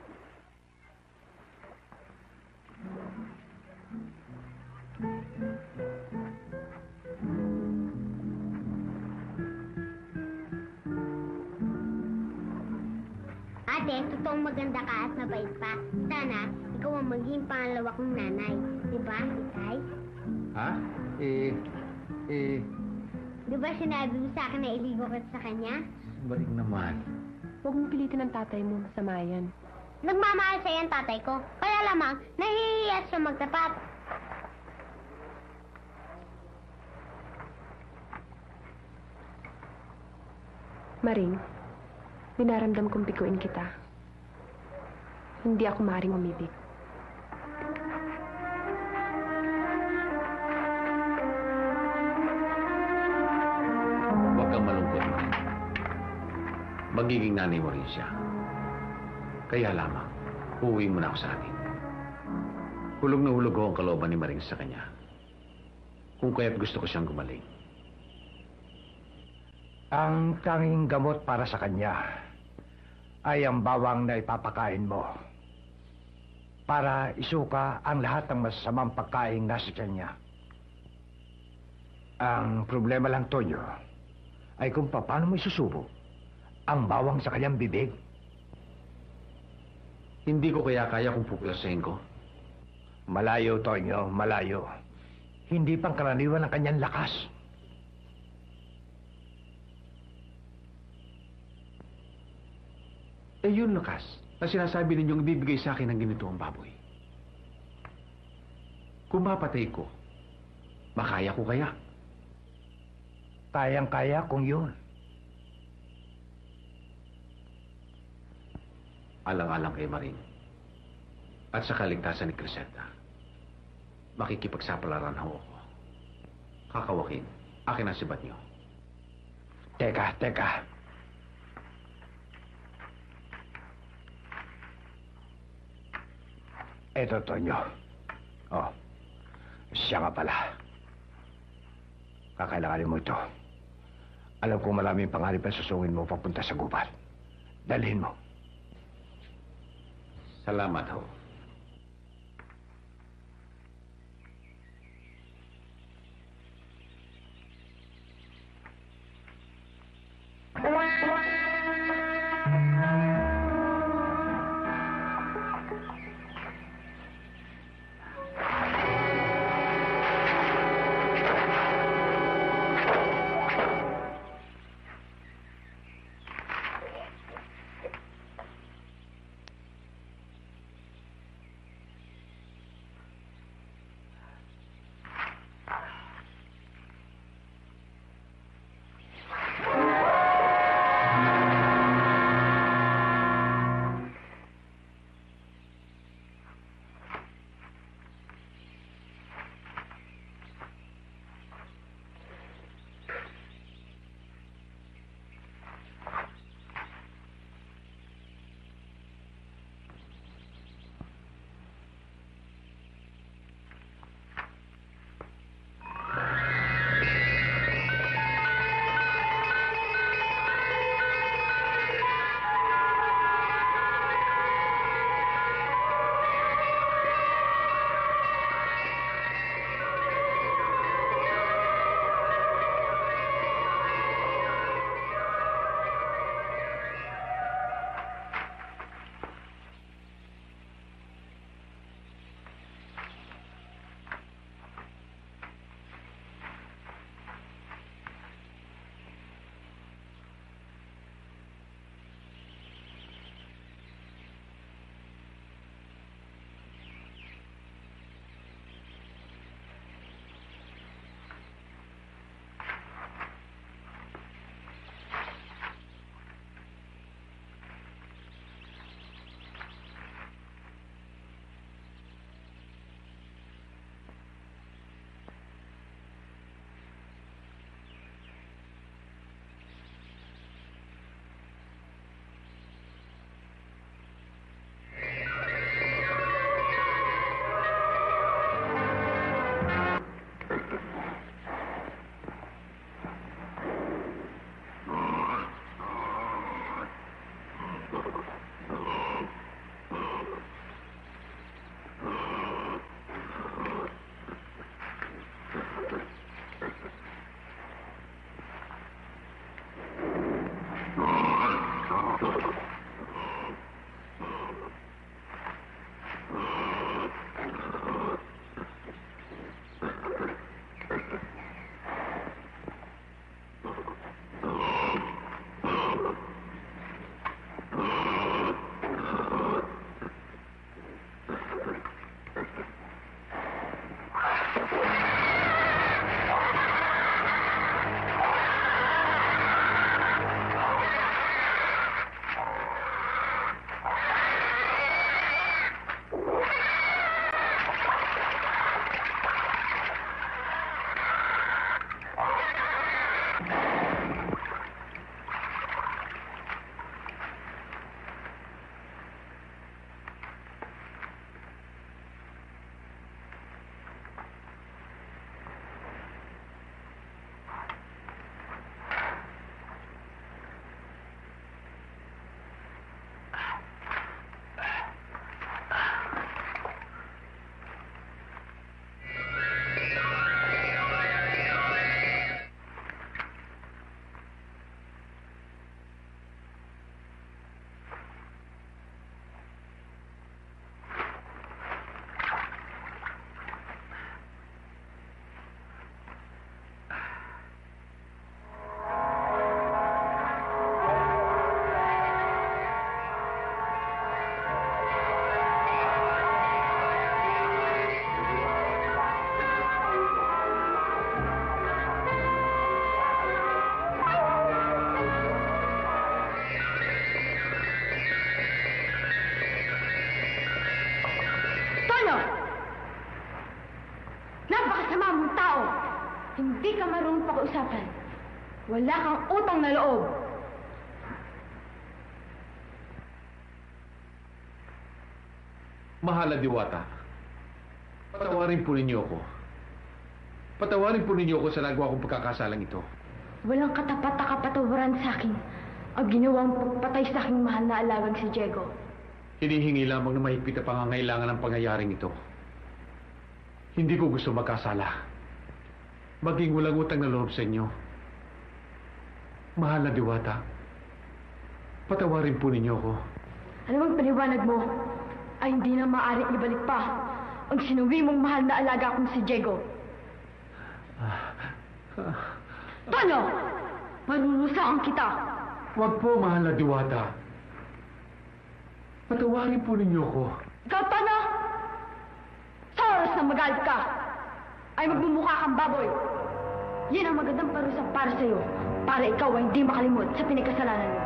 Ate, totoong maganda ka at mabait pa. Sana, ikaw ang maging pangalawa kong nanay. Diba, Itay? Ha? Diba sinabi mo sa akin na iligo ka sa kanya? Balik naman. Huwag mo pilitin ang tatay mo. Masama yan. Nagmamahal sa ang tatay ko. Kaya lamang, nahihiya siya magtapat. Maring, dinaramdam kong biguin kita. Hindi ako maaaring umibig. Huwag kang malungkot, Maring. Magiging nanay mo rin siya. Kaya lamang, uuwi mo na ako sa akin. Hulog na hulog ho ang kalooban ni Maring sa kanya. Kung kaya't gusto ko siyang gumaling. Ang tanging gamot para sa kanya ay ang bawang na ipapakain mo para isuka ang lahat ng masasamang pagkain nasa tiyan niya. Ang problema lang, Tonyo, ay kung paano mo isusubo ang bawang sa kanyang bibig. Hindi ko kaya kung puplasahin ko. Malayo, Tonyo, malayo. Hindi pang karaniwan ang kanyang lakas. Yun, lakas, na sinasabi ninyong ibibigay sa akin ng ganito ang baboy. Kung mapatay ko, makaya ko kaya? Kayang-kaya kung yun. Alang-alang kay Maring. At sa kaligtasan ni Griselda, makikipagsapalaran ho ako. Kakawakin, akin ang sibat niyo. Teka. Eto, Tonyo. Oh, siya nga pala. Kakailanganin mo ito. Alam kong maraming pangarap ang susungin mo papunta sa gubat. Dalhin mo. Salamat ho. Napakasama mong tao! Hindi ka marunong pag-usapan. Wala kang utang na loob. Mahal na Diwata, patawarin po ninyo ako. Patawarin po ninyo ako sa nagawa kong pagkakasalang ito. Walang katapat na kapatawaran sa akin ang ginawang pagpatay sa aking mahal na alagang si Diego. Hinihingi lamang na mahigpit na pangangailangan ng pangyayaring ito. Hindi ko gusto magkasala. Maging walang utang na loob sa inyo. Mahal na Diwata, patawarin po ninyo ako. Ano bang paliwanag mo ay hindi na maaaring ibalik pa ang sinuwi mong mahal na alaga kong si Diego? Tonyo! Marurusaan kita! Wag po, mahal na Diwata. Patawarin po ninyo ako. Ikaw, Tonyo! Sa oras na magalit ka, ay magmumukha kang baboy. Yan ang magandang parusa para sa'yo, para ikaw ay hindi makalimot sa pinagkasalanan mo.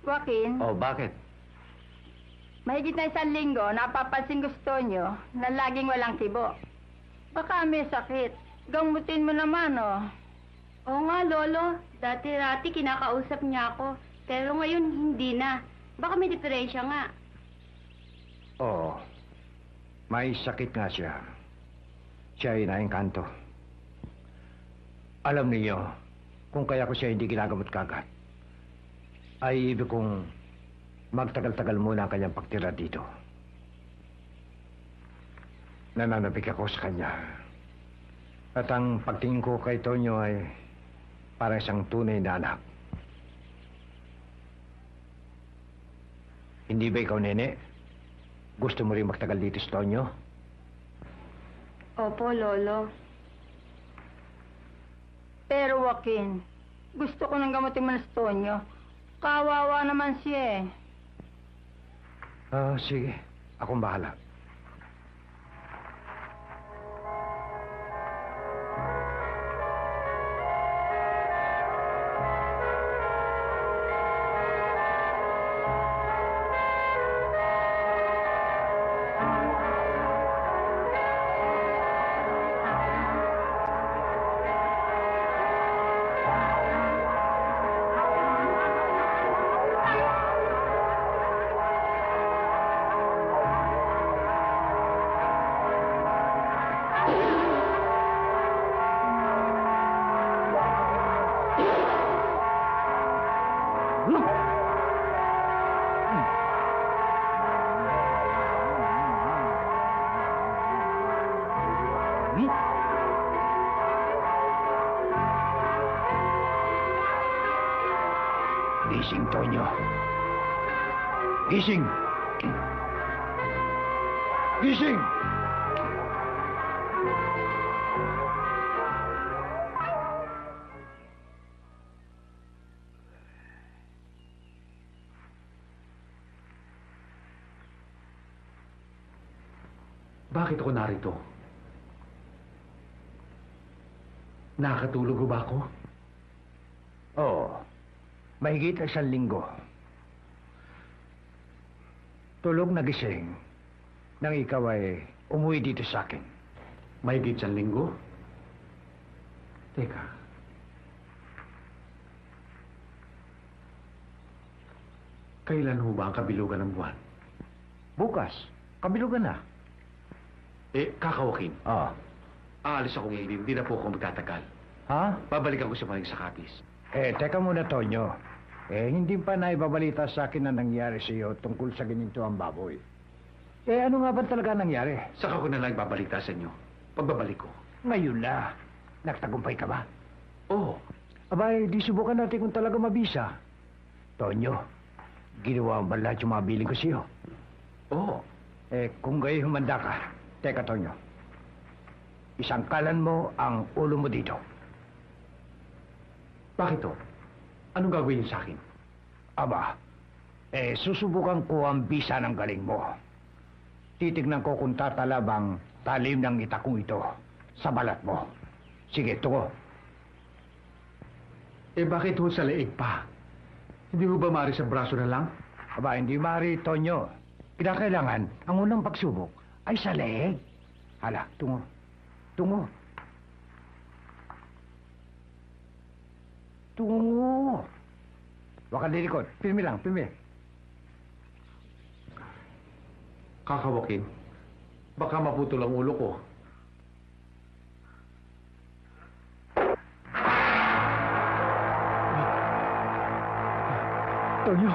Joaquin, Oh, bakit? mahigit na 1 linggo, napapansin gusto nyo na laging walang kibo. Baka may sakit. Gamutin mo naman, oh. Oo nga, Lolo. Dati-rati kinakausap niya ako. Pero ngayon, hindi na. Baka may diferensya nga. Oo. May sakit nga siya. Siya ay naengkanto. Alam niyo, kung kaya ko siya hindi ginagamot kagad, ay ibig kong magtagal-tagal muna ang kanyang pagtira dito. Nananabik ako sa kanya. At ang pagtingin ko kay Tonyo ay parang isang tunay na anak. Hindi ba ikaw, Nene? Gusto mo rin magtagal dito sa Tonyo? Opo, Lolo. Pero Joaquin, gusto ko nang gamutin mo na si Tonyo. Kawawa naman siya, eh. Sige. Akong bahala. Gising! Gising! Bakit ako narito? Nakatulog ba ako? Oo. Mahigit 1 linggo. Tulog na gising nang ikaw ay umuwi dito sa akin. Mahigit 1 linggo? Teka. Kailan ho ba ang kabilugan ng buwan? Bukas, kabilugan na. Kakawakin. Ah. Aalis ako ngayon. Hindi na po ako magtatagal. Ha? Babalikan ko siya maling sa kapis. Teka muna, Tonyo. Hindi pa naibabalita sa akin na nangyari sa iyo tungkol sa gininto ang baboy. Ano nga ba talaga nangyari? Saka ko na lang babalita sa inyo. Pagbabalik ko. Ngayon na. Nagtagumpay ka ba? Oo. Abay, di subukan natin kung talaga mabisa. Tonyo, ginawa mo ba lahat yung mga biling ko sa iyo? Oo. Kung gayon humanda ka. Teka, Tonyo. Isangkalan mo ang ulo mo dito. Bakit to? Anong gagawin niyo sa akin? Aba, susubukan ko ang bisa ng galing mo. Titignan ko kung tatalabang talim ng itakong ito sa balat mo. Sige, tungo. Bakit ho sa leeg pa? Hindi ho ba maaari sa braso na lang? Aba, hindi maaari, Tonyo. Kinakailangan, ang unang pagsubok ay sa leeg. Hala, tungo. Tungo. Tungo. Huwag kang lilikot. Pirmi lang, pirmi. Kakawakin. Baka maputol ang ulo ko. Tonyo,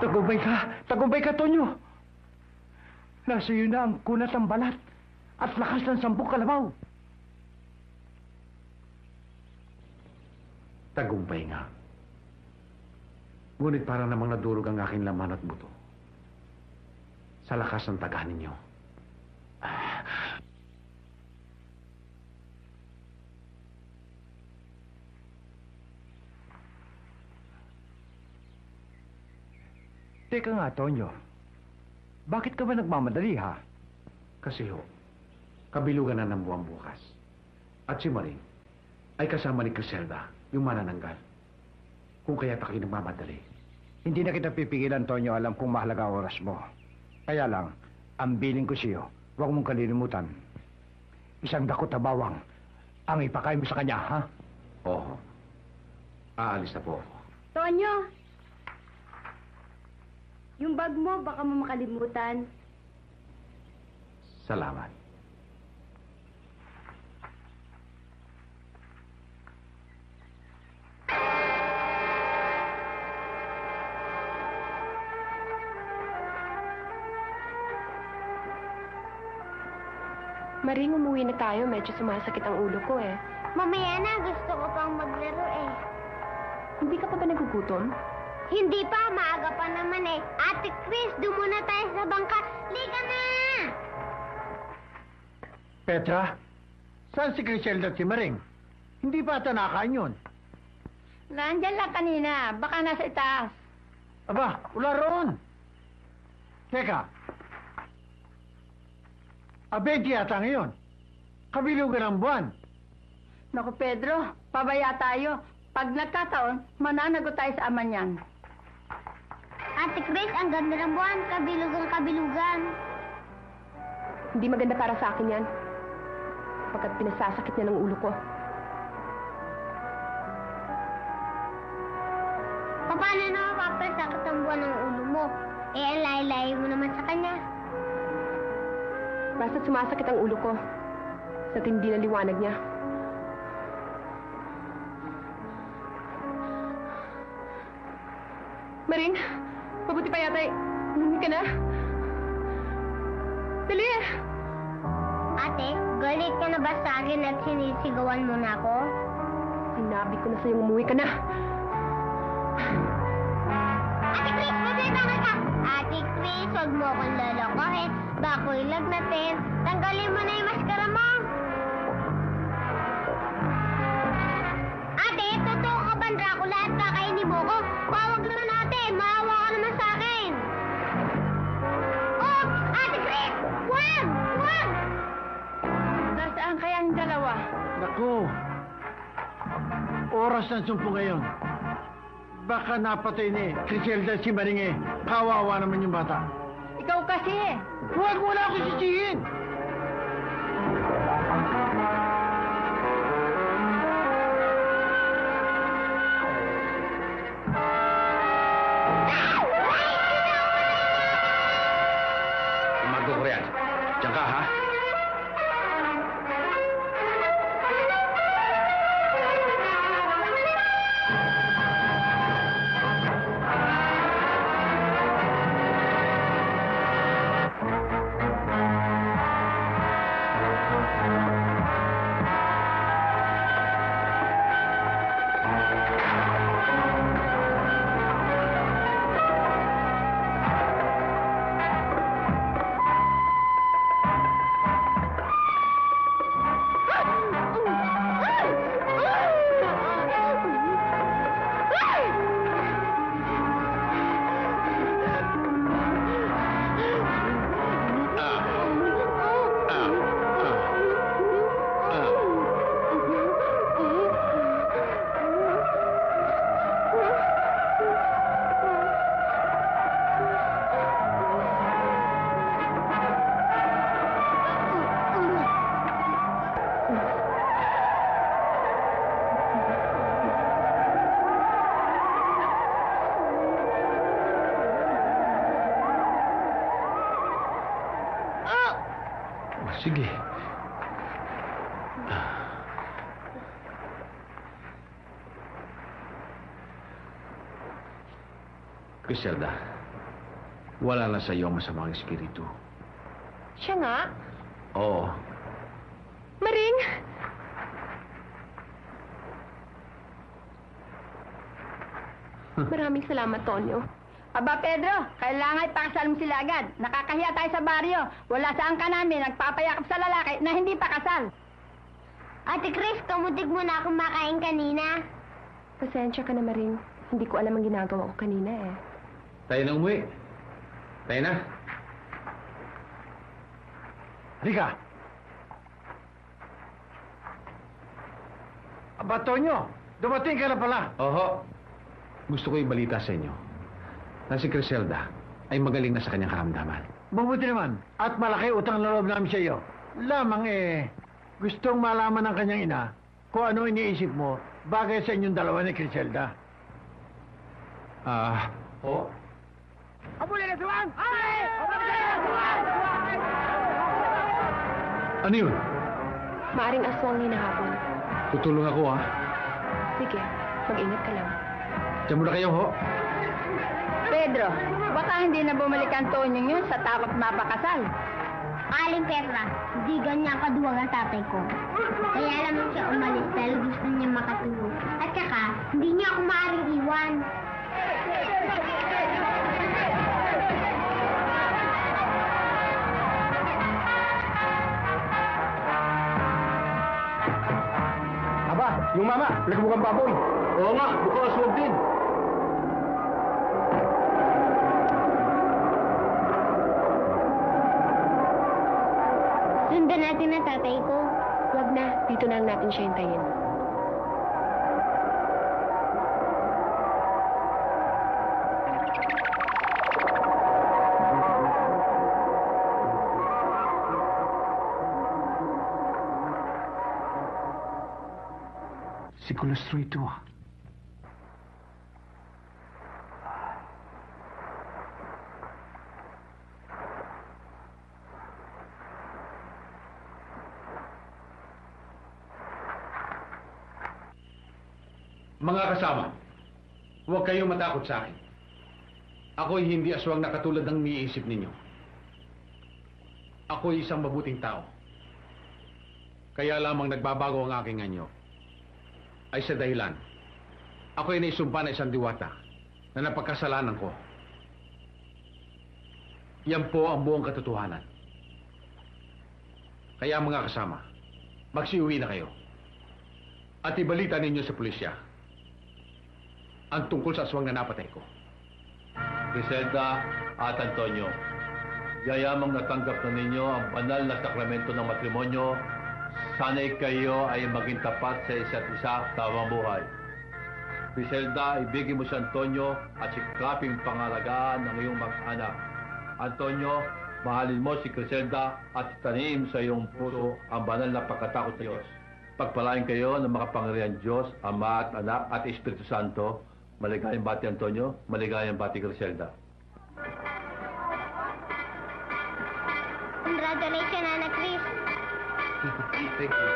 tagumpay ka. Tagumpay ka, Tonyo. Nasa iyo na ang kunat ng balat at lakas ng 10 kalabaw. Tagumpay nga. Ngunit para namang nadurog ang aking laman at buto. Sa lakas ng taga ninyo. Teka nga, Tonyo. Bakit ka ba nagmamadali, ha? Kasi ho, kabilugan na ng buwan bukas. At si Maring ay kasama ni Criselda, yung manananggal. Kung kaya't ako'y nagmamadali. Hindi na kita pipigilan, Tonyo. Alam kong mahalaga ang oras mo. Kaya lang, ang biling ko sa'yo, huwag mong kalilimutan. 1 dakot na bawang ang ipakain mo sa kanya, ha? Oo. Aalis na po ako. Tonyo! Yung bag mo, baka mo makalimutan. Salamat. Maring, umuwi na tayo. Medyo sumasakit ang ulo ko eh. Mamaya na, gusto ko pang maglaro eh. Hindi ka pa ba nagugutom? Hindi pa, maaga pa naman eh. Ate Chris, doon muna tayo sa bangka. Liga na! Petra, saan si Criselda at si Maring? Hindi pa ata nakain yun. Nandyan lang kanina. Baka nasa itaas. Aba, wala roon. Teka. Abenti yata ngayon. Kabilugan ang buwan. Naku, Pedro, pabaya tayo. Pag nagkataon, mananagot tayo sa ama niyan. Ate Chris, ang ganda ng buwan. Kabilugan. Hindi maganda para sa akin yan. Pagkat pinasasakit niya ng ulo ko. Paano na mapapasakit ang buwan ng ulo mo? Ang layo-layo mo naman sa kanya. Basta sumasakit ang ulo ko. Sa tindi ng liwanag niya. Maring, mabuti pa yata. Hindi ka na. Dali! Ate, galit ka na ba sa akin at sinisigawan mo na ako? Sinabi ko na sa'yo umuwi ka na. Ate Chris, magbibigay ka! Huwag mo akong lolokohin. Bakoy lagnatin. Tanggalin mo na yung maskara mo. Ate, totoo ka ba, Dracula, at kakainin mo ko? Wawag naman ate, maawa ka naman sa akin. Oh, Ate Chris! Wag! Wag! Nasaan kaya ang dalawa? Naku, oras ng sumpo ngayon. Baka napatay ni Criselda si Maring eh. Kawawa naman yung bata. Ikaw kasi. Huwag mo na ako sisihin! Marco Korean, diyan ka, ha? Sige. Criselda, wala na sa iyo ang masamang espiritu. Siya nga. Oo. Maring! Maraming salamat, Tonyo. Aba, Pedro, kailangan ipakasal mo sila agad. Nakakahiya tayo sa baryo. Wala saan ka namin nagpapayakap sa lalaki na hindi pa kasal. Ate Chris, kamutig mo na akong makain kanina. Pasensya ka na, Maring. Hindi ko alam ang ginagawa ko kanina eh. Tayo na umuwi. Tayo na. Halika. Aba, Tonyo, dumating ka na pala. Oho. Gusto ko ibalita sa inyo na si Criselda ay magaling na sa kanyang karamdaman. Mabuti naman. At malaki utang na loob namin sa iyo. Lamang gustong malaman ng kanyang ina kung ano iniisip mo bagay sa inyong dalawa ni Criselda. Oo. Ano yun? Maaring aswang hinahabol. Tutulong ako, ha? Sige, mag-ingat ka lang. Diyan muna kayo, ho. Pedro, baka hindi na bumalik ang Tonyong yun sa takot mapakasal. Aling Petra, hindi ganyan kaduwag ang tatay ko. Kaya lamang siya umalis dahil gusto niya makatulog. At saka, hindi niya ako maaaring iwan. Aba, yung mama, nagbukang baboy. Oo nga, bukas huwag din. Sundan natin ang tatay ko. Huwag na, dito na lang natin siya hintayin. Si Colostro ito, ah. Mga kasama, huwag kayong matakot sa akin. Ako'y hindi aswang na katulad ng niisip ninyo. Ako'y isang mabuting tao. Kaya lamang nagbabago ang aking anyo ay sa dahilan ako'y naisumpa na isang diwata na napagkasalanan ko. Yan po ang buong katotohanan. Kaya mga kasama, magsiuwi na kayo. At ibalita ninyo sa pulisya ang tungkol sa aswang na napatay ko. Griselda at Antonio, yayamang natanggap na ninyo ang banal na sakramento ng matrimonyo. Sana'y kayo ay maging tapat sa isa't isa sa habang buhay. Griselda, ibigin mo si Antonio at sikaping pangalagaan ng iyong mag-anak. Antonio, mahalin mo si Griselda at itanim sa iyong puso ang banal na pagkatakot sa Diyos. Pagpalain kayo ng makapangyarihan Diyos, Ama at Anak at Espiritu Santo. Maligayang bati Antonio, maligayang bati Griselda. Congratulations, Anak Chris. Thank you.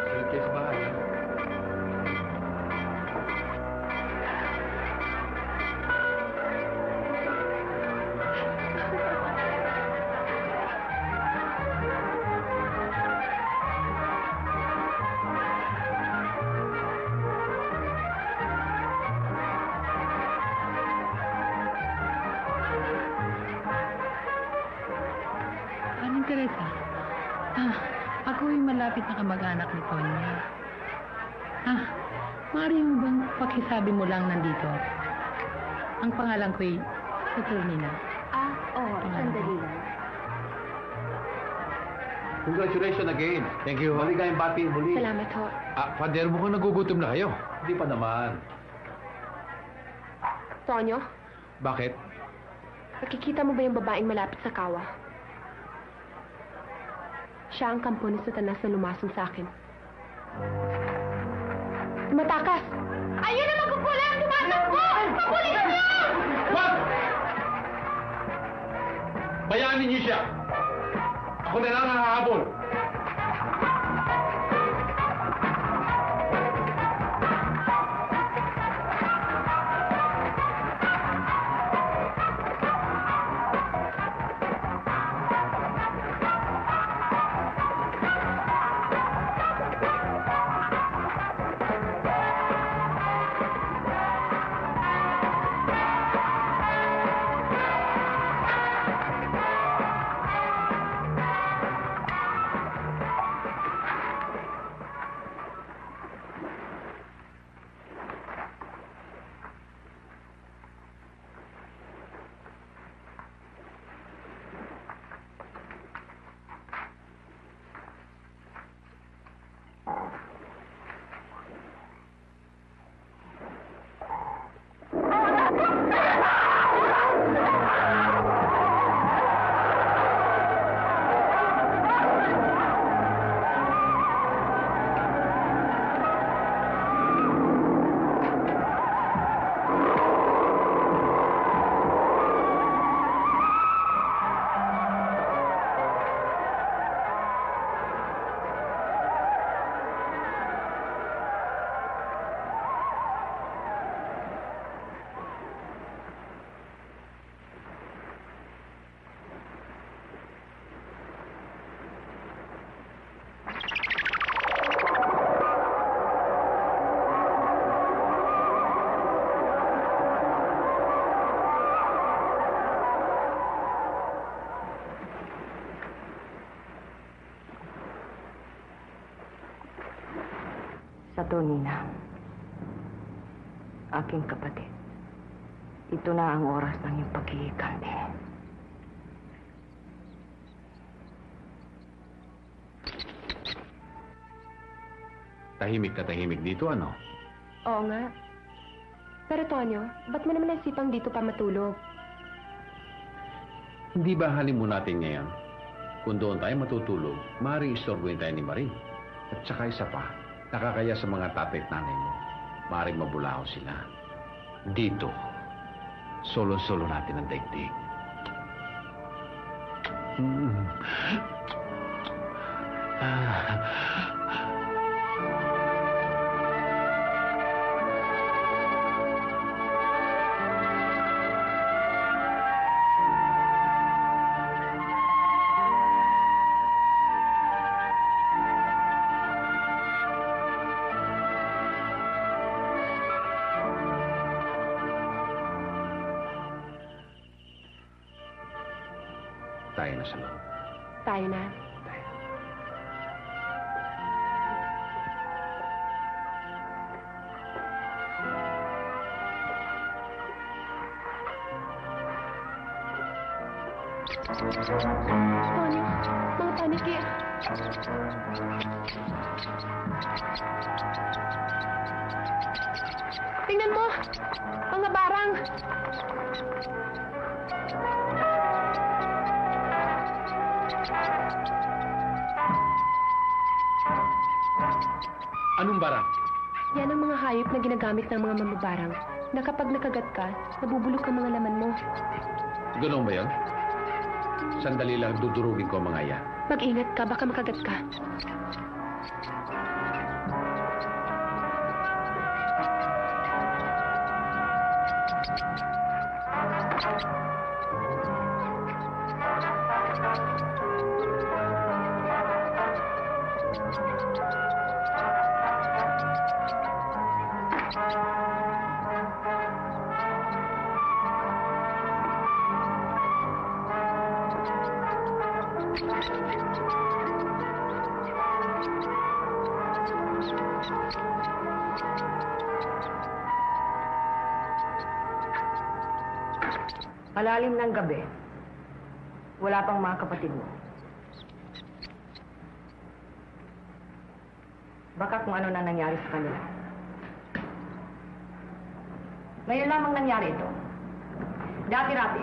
Salit kayo sa bahay, ha? Aling Teresa, ako yung malapit na kamag-anak ni Tonya. Maaari mo bang pakisabi mo lang nandito? Ang pangalan ko'y Saturnina. Oo, sandali lang. Congratulations again. Thank you. Maligayang bati muli. Salamat ho. Father, mukhang nagugutom na kayo. Hindi pa naman. Tonyo, Bakit? nakikita mo ba yung babaeng malapit sa kawa? Siya ang kampo ni Satanas na lumasong sa akin. Tumatakas! Ayun na magkukulang! Tumatakbo! Papulisan niyo! Wag! Bayanin niyo siya! Ako na lang ang hahabol! Saturnina, aking kapatid, ito na ang oras ng iyong pagkikante. Tahimik na tahimik dito, ano? Oo nga. Pero Tonyo, ba't mo naman nagsipang dito pa matulog? Hindi ba halin mo natin ngayon? Kung doon tayo matutulog, maaaring istorbuhin tayo ni Maring. At saka isa pa, nakakaya sa mga tatay at nanay mo. Maaaring mabulaho sila. Dito, solo-solo natin ang daigdig. tayo na sa loob. Tayo na. Tonyo, mga paniki. Tingnan mo! Mga barang! Anong barang? Yan ang mga hayop na ginagamit ng mga mamabarang na kapag nakagat ka, nabubulok ang mga laman mo. Ganun ba yan? Sandali lang, dudurugin ko ang mga yan. Mag-ingat ka, baka makagat ka. Malalim ng gabi. Wala pang mga kapatid mo. Baka kung ano na nangyari sa kanila. Ngayon lamang nangyari ito. Dati-rati,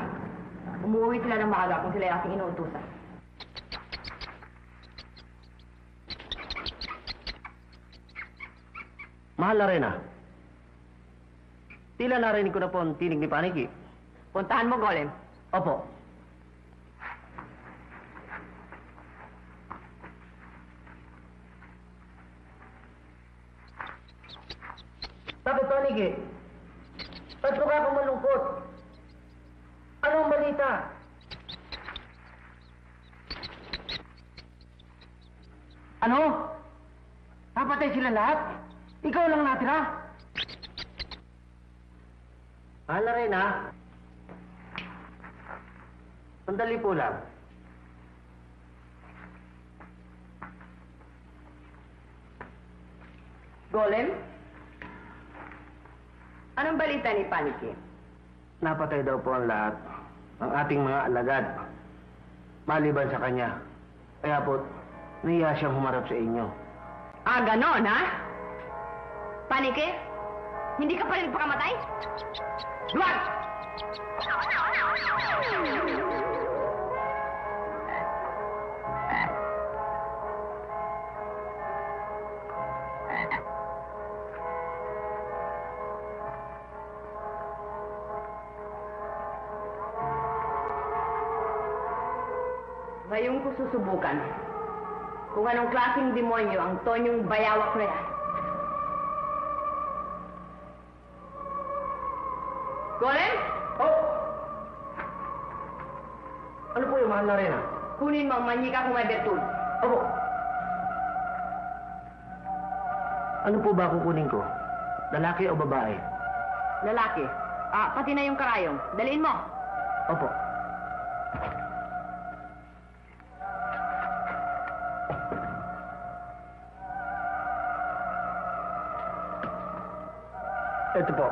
umuwi sila ng maaga kung sila aking inuutusan. Mahal na Rena. Tila narinig ko na po ang tinig ni Paniki. Puntahan mo, Golem. Opo. Bakit, Paniki? Ba't ka akong malungkot? Anong balita? Ano? Napatay sila lahat? Ikaw lang natira? Mahal na Rena. Sandali po lang. Golem? Anong balita ni Paniki? Napatay daw po ang lahat ng ating mga alagad. Maliban sa kanya. Kaya po, nahiya siyang humarap sa inyo. Ah, ganon, ha? Paniki? Hindi ka pa rin pakamatay? Duwag! Ngayon ko susubukan kung anong klaseng demonyo ang Tonyong bayawak na yan. Golem? Oh! Ano po yung mahal na Rena? Kunin mo ang manyika kung may bertud. Opo. Ano po ba kukunin ko? Lalaki o babae? Lalaki. Ah, pati na yung karayong. Dalhin mo. Opo. Ito po.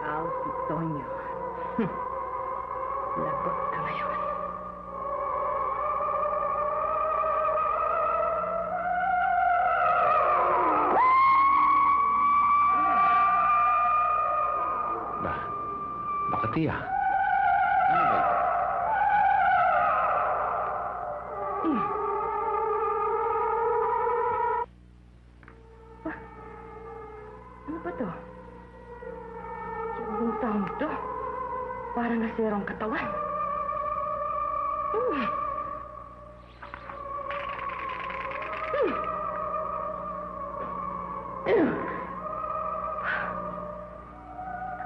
Ikaw si Tonyo. Lagot ka ngayon. Baka tiya. Ano ba? Ano ba to? Yung taong to, parang nasirong katawan.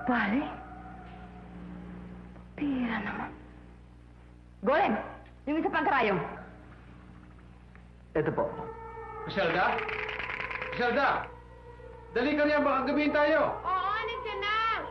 Pare? Pira naman. Golem! Yung isa pang karayong. Ito po. Iselda? Iselda! Dali ka riyan, baka gabihin tayo. Oo, nandiyan na!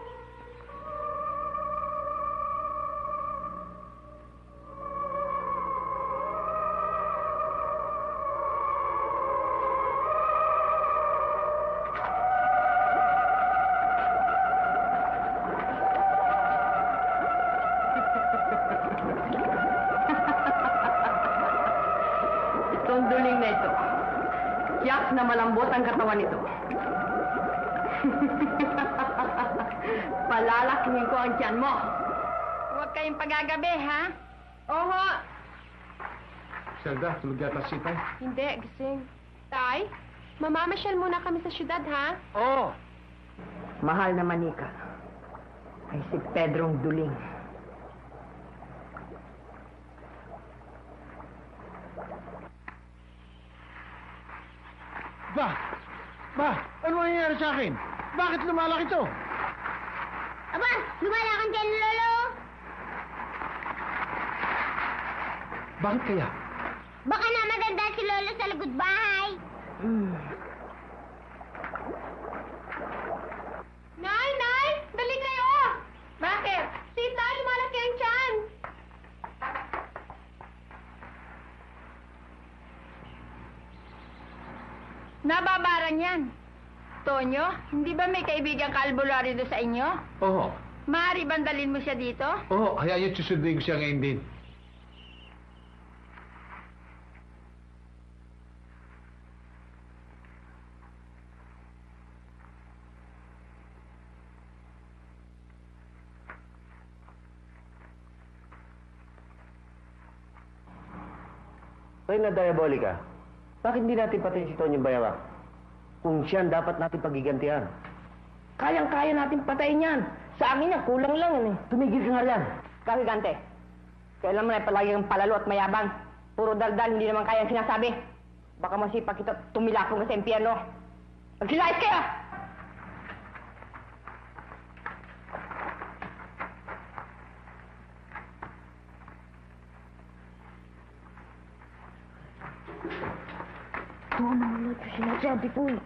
Tiyak na malambot ang katawan nito. Palalakihin ko ang tiyan mo. Huwag kayong pagagabi, ha? Oho. Zelda, tulog yata si Tay. Hindi, gising. Tay, mamamasyal muna kami sa syudad, ha? Oo. Mahal na manika ay si Pedrong Duling. Ano nangyayari sa akin? Bakit lumalaki to? Aba, lumalakan dyan, Lolo. Bakit kaya? Baka na matanda si Lolo sa lagod bahay. Nay! Nay! Dali kayo! Bakit? Si Tay, lumalaki ang tiyan. Nababarang yan. Tonyo, hindi ba may kaibigang kalbularyo sa inyo? Oo. Maaari bandalin mo siya dito? Oo, hayaan niyo susundin ko siya ngayon din. Reyna Diabolica, bakit hindi natin patayin si Tonyo Bayawak? Kung siya ang dapat natin pagigantihan. Kayang-kaya natin patayin yan. Sa amin na, kulang lang yan eh. Tumigil ka nga yan. Kahigante, kailan mo na palagi kang palalo at mayabang. Puro daldal, hindi naman kaya ang sinasabi. Baka masipag kita tumilapong ka sa impyerno. Magsilayas kayo! Ito naman lang yung sinasabi ko eh.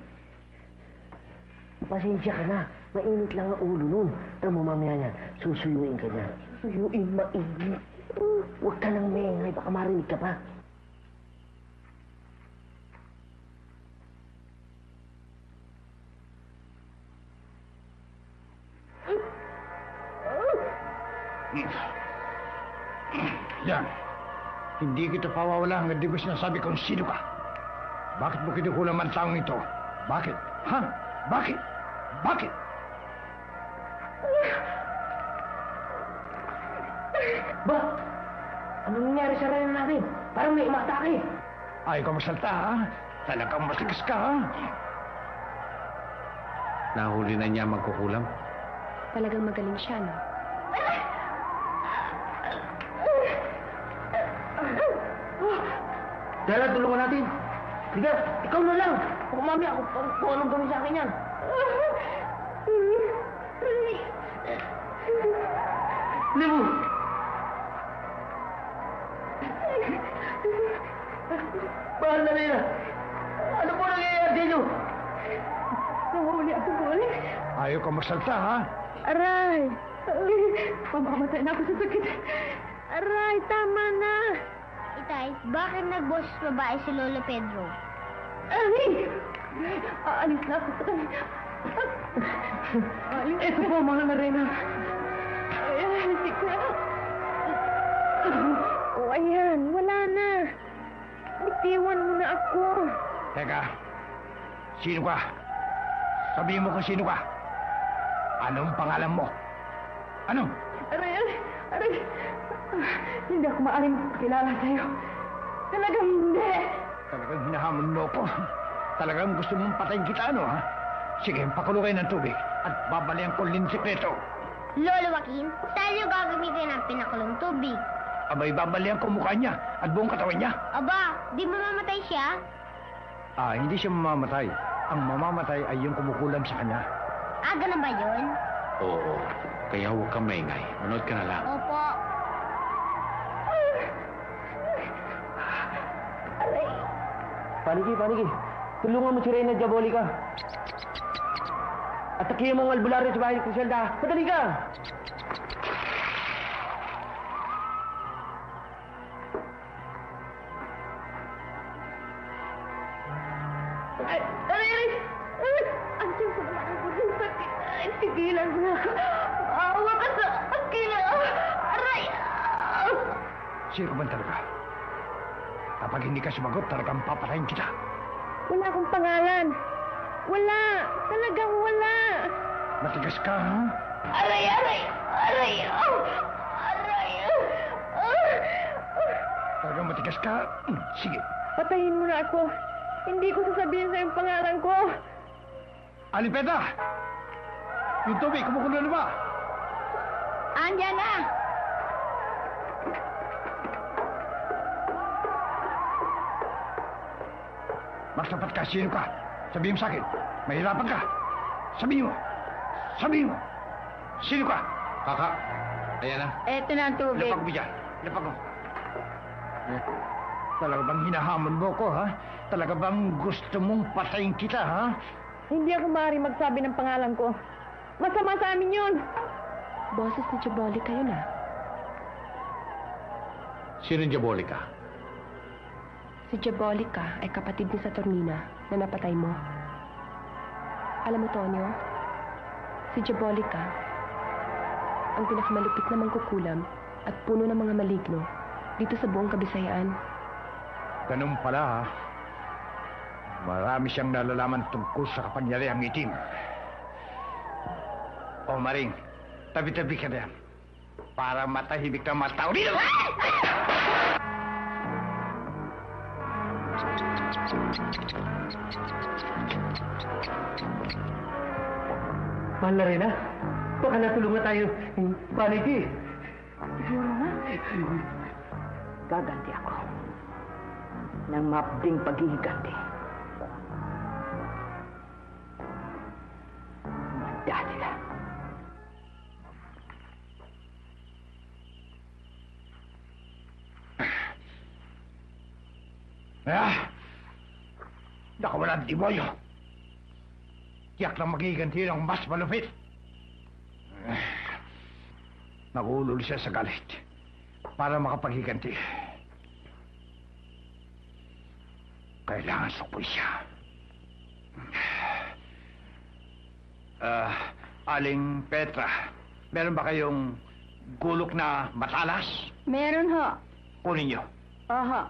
Pasensya ka na. Mainit lang ang ulo nun. Tama mo mamaya niya, susuyuin ka niya. Susuyuin mainit. Huwag ka nang maingay, baka marinig ka pa. Yan. Hindi kita pawawala hanggang di ko sinasabi kung sino ka. Bakit mo kinukulam ang taong ito? Bakit? Ha? Bakit? Bakit? Ba? Anong nangyari sa reyna natin? Parang may umatake. Ayaw ka magsalta, ha? Talagang masigas ka, ha? Nahuli na niya magkukulam. Talagang magaling siya, no? Dala, tulungan natin. Sige, ikaw na lang. Kung mami ako, kung anong gawin sa akin yan. Limu! Mahal na Reyna. Ano po nangyayari sa inyo? Nahuli ako, boy. Ayaw ka magsalta, ha? Aray! Mamamatay na ako sa sakit. Aray, tama na. Itay, bakit nagboses babae si Lolo Pedro? Aray! Aalis na ako. Alis. Ito po, mahal na Reyna. Ayan, sige. O, ayan, wala na. Bitiwan mo na ako. Teka, sino ka? Sabihin mo kung sino ka. Anong pangalan mo? Ano? Aray, aray, aray. Hindi ako maaaring kilala sa'yo. Talagang hindi. Talagang hinahamon mo ko. Talagang gusto mong patayin kita, ano, ha? Sige, pakulo kayo ng tubig at babalian ko lin sikreto. Lolo Joaquin, saan niyo gagamitin ang pinakulong tubig? Abay, babalian ko mukha niya at buong katawan niya. Aba, di mamamatay siya? Hindi siya mamamatay. Ang mamamatay ay yung kumukulam sa kanya. Ganun ba yun? Oo. Kaya huwag kang maingay. Manood ka na lang. Opo. Paniki, paniki. Tulungan mo si Reyna Diabolica. Atakihin mo ang albularyo sa bahay ni Criselda. Madali ka! Ay, aray, aray. Ang sa mga ang sakit. Ay, sigilan mo na ako. Maawa ka sa akin. Aray. Sino ka ba talaga? Kapag hindi ka sumagot, talagang papatayin kita. Wala akong pangalan. Wala. Talagang wala. Matigas ka, ha? Aray, aray! Aray! Aray! Talagang matigas ka? Sige. Patayin mo na ako. Hindi ko sasabihin sa yung pangalan ko. Alipeda! Yung tubig, kumukulo na ba? Andyan na! Mas dapat ka, sino ka? Sabihin mo sa akin. Mahirapan ka. Sabihin mo. Sabihin mo. Sino ka? Kaka, ayan na. Eto na ang tubig. Lapag mo dyan. Lapag mo. Talaga bang hinahamon mo ko, ha? Talaga bang gusto mong patayin kita, ha? Hindi ako maaari magsabi ng pangalan ko. Masama sa amin yun. Boses ni Diabolica yun ah. Sino yung Diabolica? Si Diabolica ay kapatid ni Saturnina na napatay mo. Alam mo, Tonyo, si Diabolica ang pinakamalupit na mangkukulam at puno ng mga maligno dito sa buong Kabisayaan. Ganun pala, ha? Marami siyang nalalaman tungkol sa kapangyarihang itim. O, Maring, tabi-tabi ka na para matahimik na mga tao dito! Mahal na rin, ha? Baka natulungan tayo ng paniki. Siguro nga. Gaganti ako. Nang mapding paghihiganti. Manda sila. Nakawalan di boyo. Tiyak lang magiganti ng mas malupit. Nagulol siya sa galit para makapaghiganti. Kailangan sukpul siya. Aling Petra, meron ba kayong gulok na matalas? Meron ho. Kunin niyo. Oho.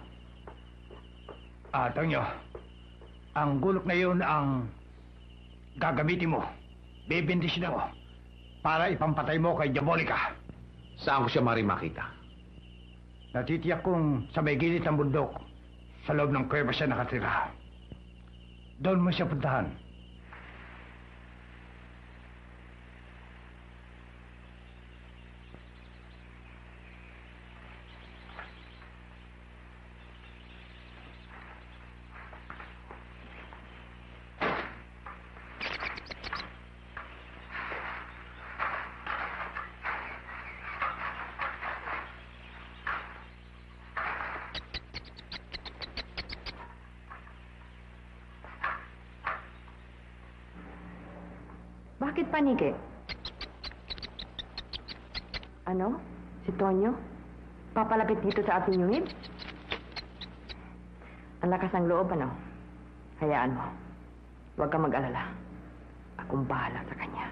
Tonyo, ang gulok na yun ang gagamitin mo. Bibindisin ako para ipampatay mo kay Diabolica. Saan ko siya maaaring makita? Natitiyak kong sa may gilid ng bundok, sa loob ng kuweba siya nakatira. Doon mo siya puntahan. Bakit paniki? Ano? Si Tonyo? Papalapit dito sa ating yungib? Ang lakas ng loob, ano? Hayaan mo. Huwag kang mag-alala. Akong bahala sa kanya.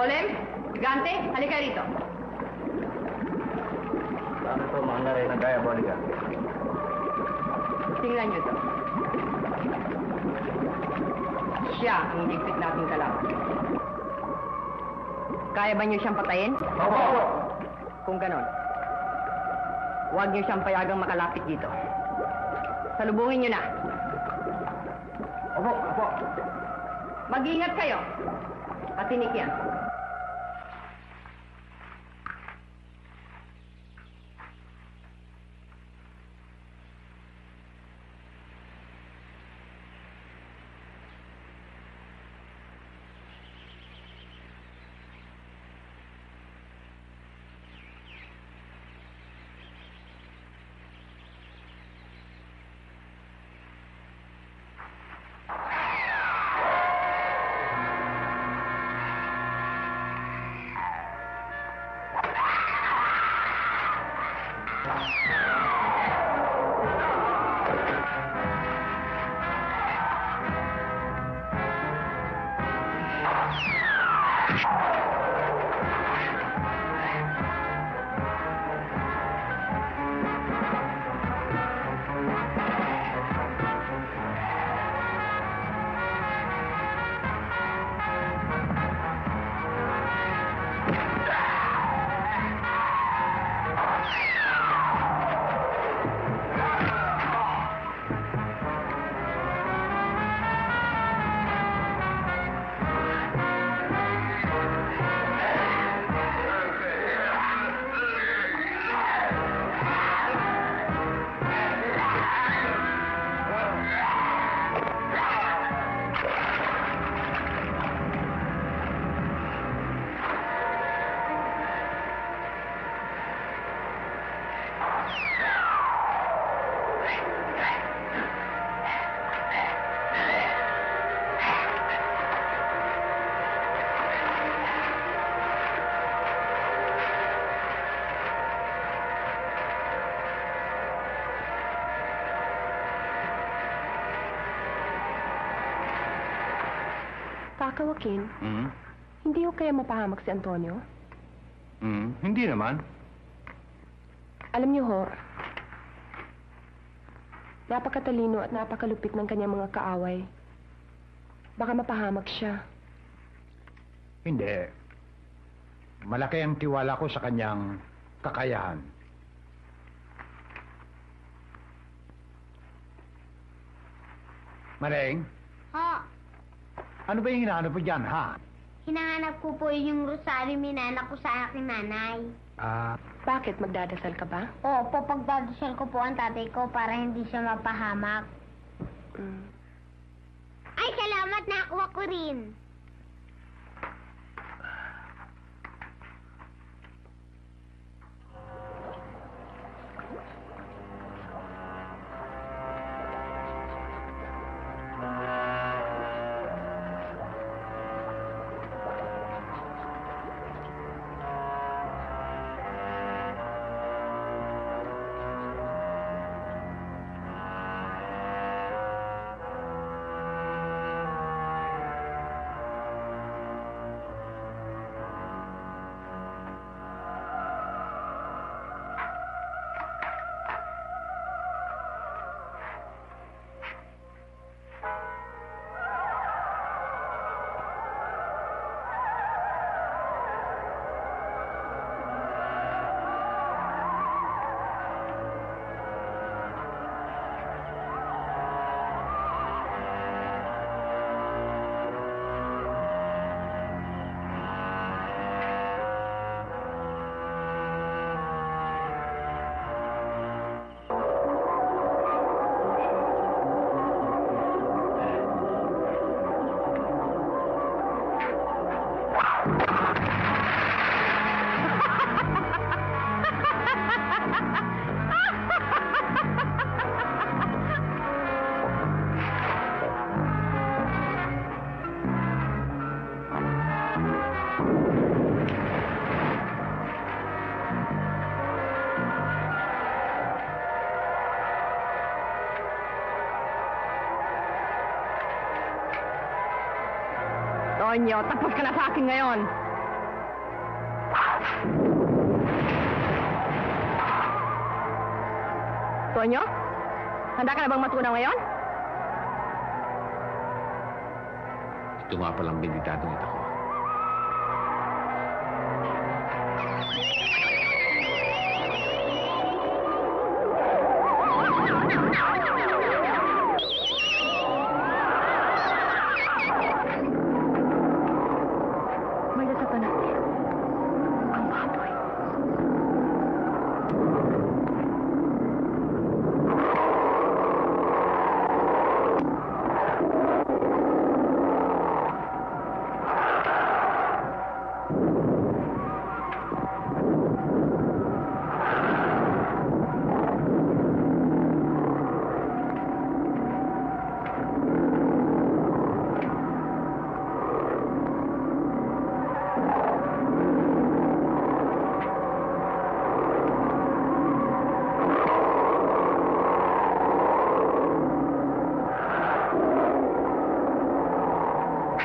Olem, Gante, halika rito. Ano to, mahal na rin ang Diabolica? Tingnan niyo to. Siya ang iligpit nating kalaban. Kaya ba niyo siyang patayin? Opo! Kung ganon, huwag niyo siyang payagang makalapit dito. Salubungin niyo na. Opo, opo. Mag-ingat kayo. Patinik yan. Kakawakin, Hmm? hindi ko kaya mapahamak si Antonio? Hindi naman. Alam niyo ho, napakatalino at napakalupit ng kanyang mga kaaway. Baka mapahamak siya. Hindi. Malaki ang tiwala ko sa kanyang kakayahan. Maring, Ha? ano ba yung hinahanap mo dyan, ha? Hinahanap ko po yung rosaryo minanak ko sa aking nanay. Bakit? Magdadasal ka ba? Opo, pagdadasal ko po ang tatay ko para hindi siya mapahamak. Mm. Ay, salamat, nakuha ko rin. Tonyo, tapos ka na sa akin ngayon. Tonyo? Handa ka na bang matunaw ngayon? Ito nga palang binditadong ito ko. May nasa pa natin. Ang baboy.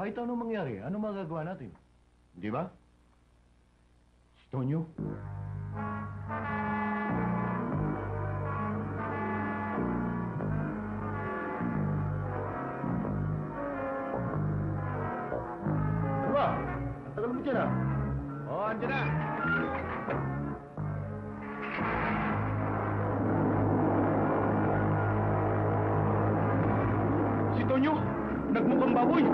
Kahit anong mangyari, ano magagawa natin? Di ba? Si Tonyo? Ano ba? Ang tagal mo dyan ah. Oo, andyan na. Si Tonyo! Nagmukhang baboy!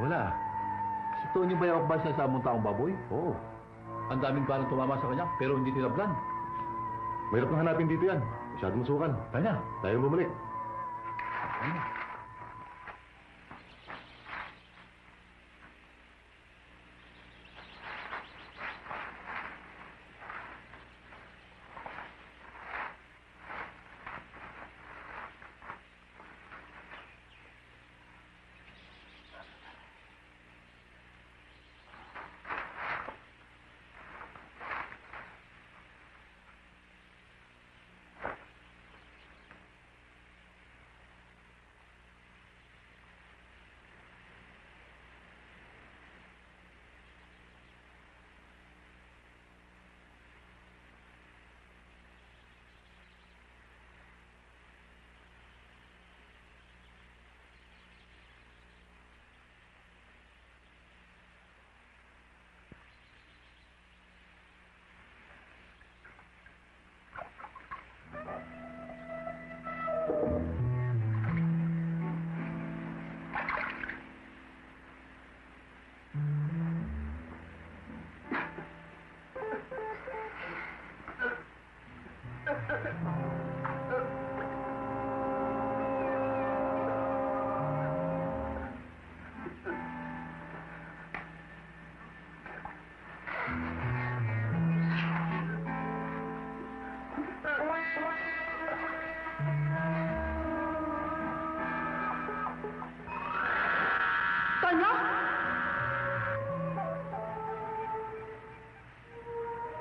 Wala. Si Tony ba yung akbas na sa among taong baboy? Oo. Ang daming parang tumama sa kanya, pero hindi tinablan. Mahirap na hanapin dito yan. Masyadong masukan. Tayo na. Tayo bumalik.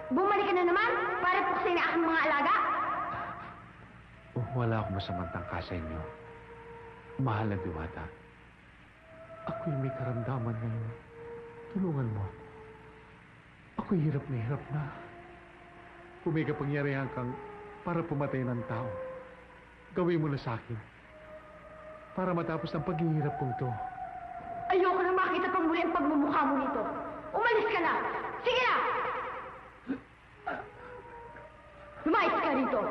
Bumalik ka na naman para puksin ang aking mga alaga? Wala akong masamang tangka sa inyo. Mahal na Diwata. Ako'y may karamdaman ngayon. Tulungan mo. Ako'y hirap na. Kung may kapangyarihan kang para pumatay ng tao, gawin mo na sa akin. Para matapos ang paghihirap kong to. Ayoko na makita pang muli ang pagmumukha mo nito. Umalis ka na! Sige na! Lumayas ka rito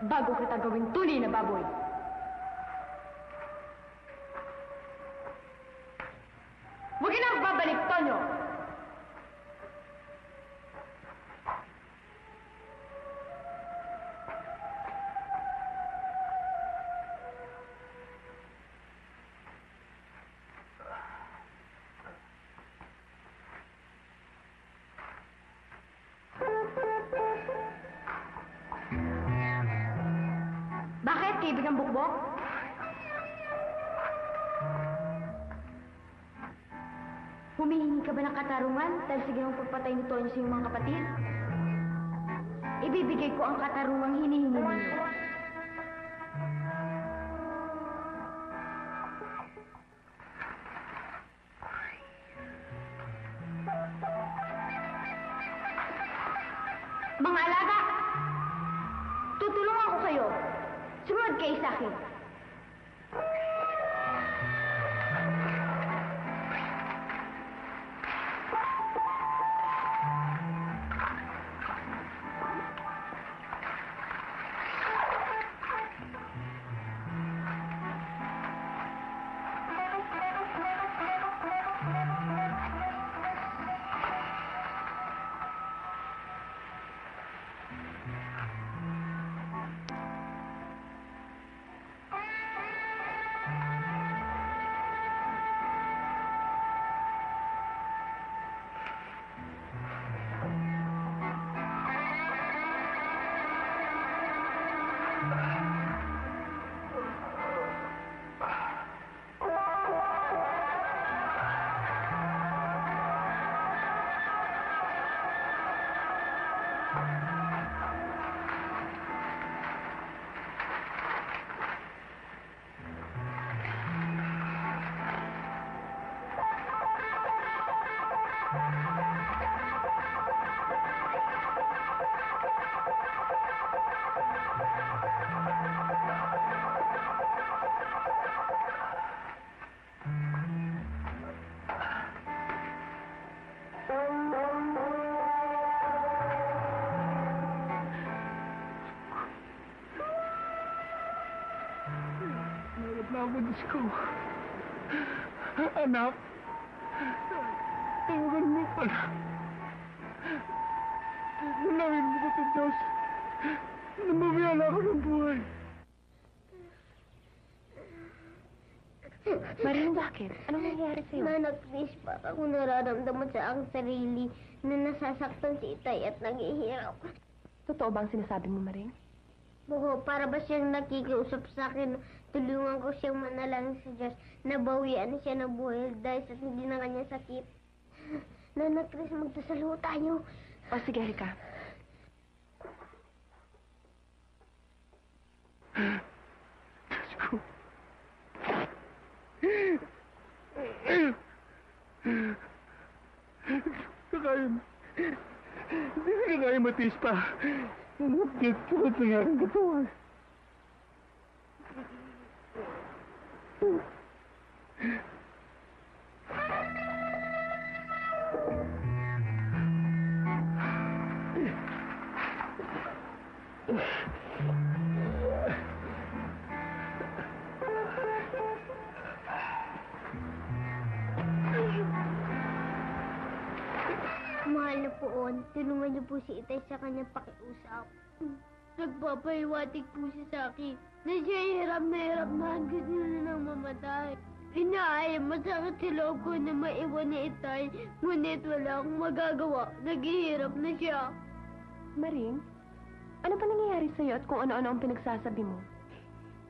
bago kita gawing tunay na baboy. Huwag ka na babalik, Tonyo! Bakit? Kaibigang bukbok? Humihingi ka ba ng katarungan dahil sa ginawang pagpatay ni Tonyo sa iyong mga kapatid? Ibibigay ko ang katarungang hinihingi ninyo. Mga alaga, tutulungan ko kayo. Sumunod kayo sa akin. Ako, Diyos ko. Anak, tawagan mo pala. Nalawin mo ko sa Diyos. Namawian ako ng buhay. Maring, bakit? Anong nangyayari sa'yo? Nanak, please, para ko nararamdaman sa aking sarili na nasasaktan si Itay at naghihirap. Totoo ba ang sinasabi mo, Maring? Oo, para ba siyang nakikiusap sa akin, tulungan ko siyang manalangin sa Diyos na bawian siya ng buhay dahil sa hindi na kanyang sakit. Nanak, Chris, magdasal ho tayo. O sige, halika. Kakain. Hindi ko na kaya matiis pa. Nagkit ko sa aking katawan. Mahal na poon, tulungan niyo po si Itay sa kanyang pakiusap. Nagpapahiwatig po siya sa akin na siya hirap na hanggang na nang mamatay. Inaaya, masakit sa loob ko na maiwan ni Itay, ngunit wala akong magagawa. Naghihirap na siya. Maring, ano pa nangyayari sa'yo at kung ano-ano ang pinagsasabi mo?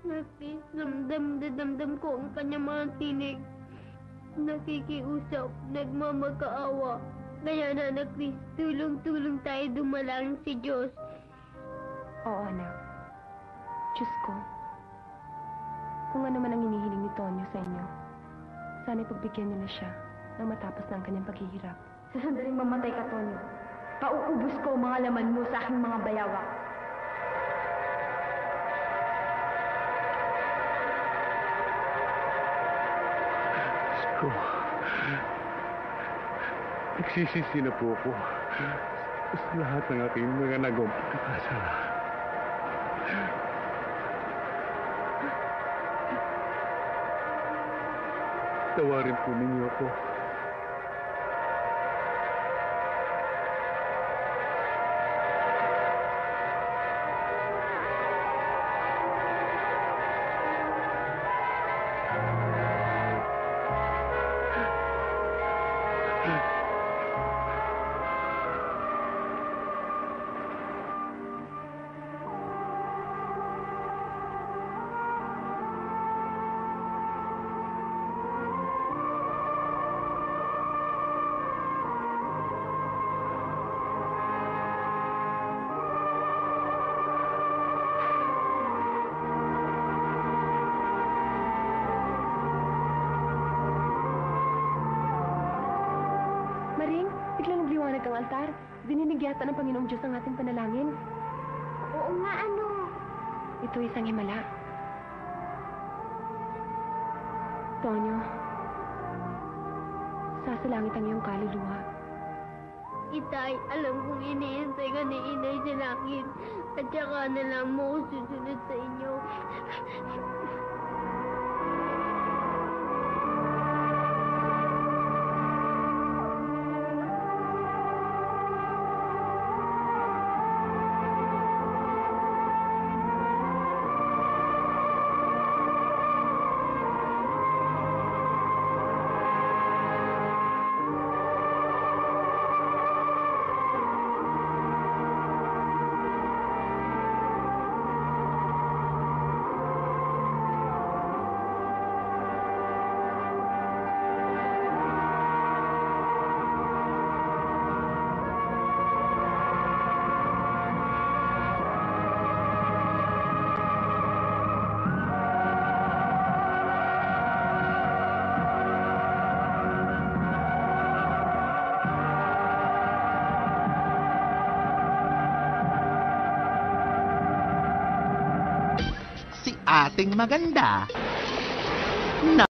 Naki, damdam ko ang kanyang mga tinig. Nakikiusap, nagmamakaawa. Kaya Nana Chris, tulong-tulong tayo dumalang si Diyos. Oo, anak. Diyos ko. Kung ano man ang hinihiling ni Tonyo sa inyo, sana'y pagbigyan niyo na siya nang matapos na ang kanyang paghihirap. Sa sandaling mamatay ka, Tonyo, pauubos ko ang mga laman mo sa aking mga bayawak. Diyos ko. Nagsisisi na po ako sa lahat ng aking mga nagawang pagkakasala. Tawarin po ninyo ako. Maring, biglang nagliwanag ang altar. Dininig yata ng Panginoong Diyos ang ating panalangin. Oo nga, ano? Ito isang himala. Tonyo, sasalangit ang iyong kaluluwa. Itay, alam kong iniintay ka ni Inay sa langit. At saka na lang mo ako susunod sa inyo. Ating maganda.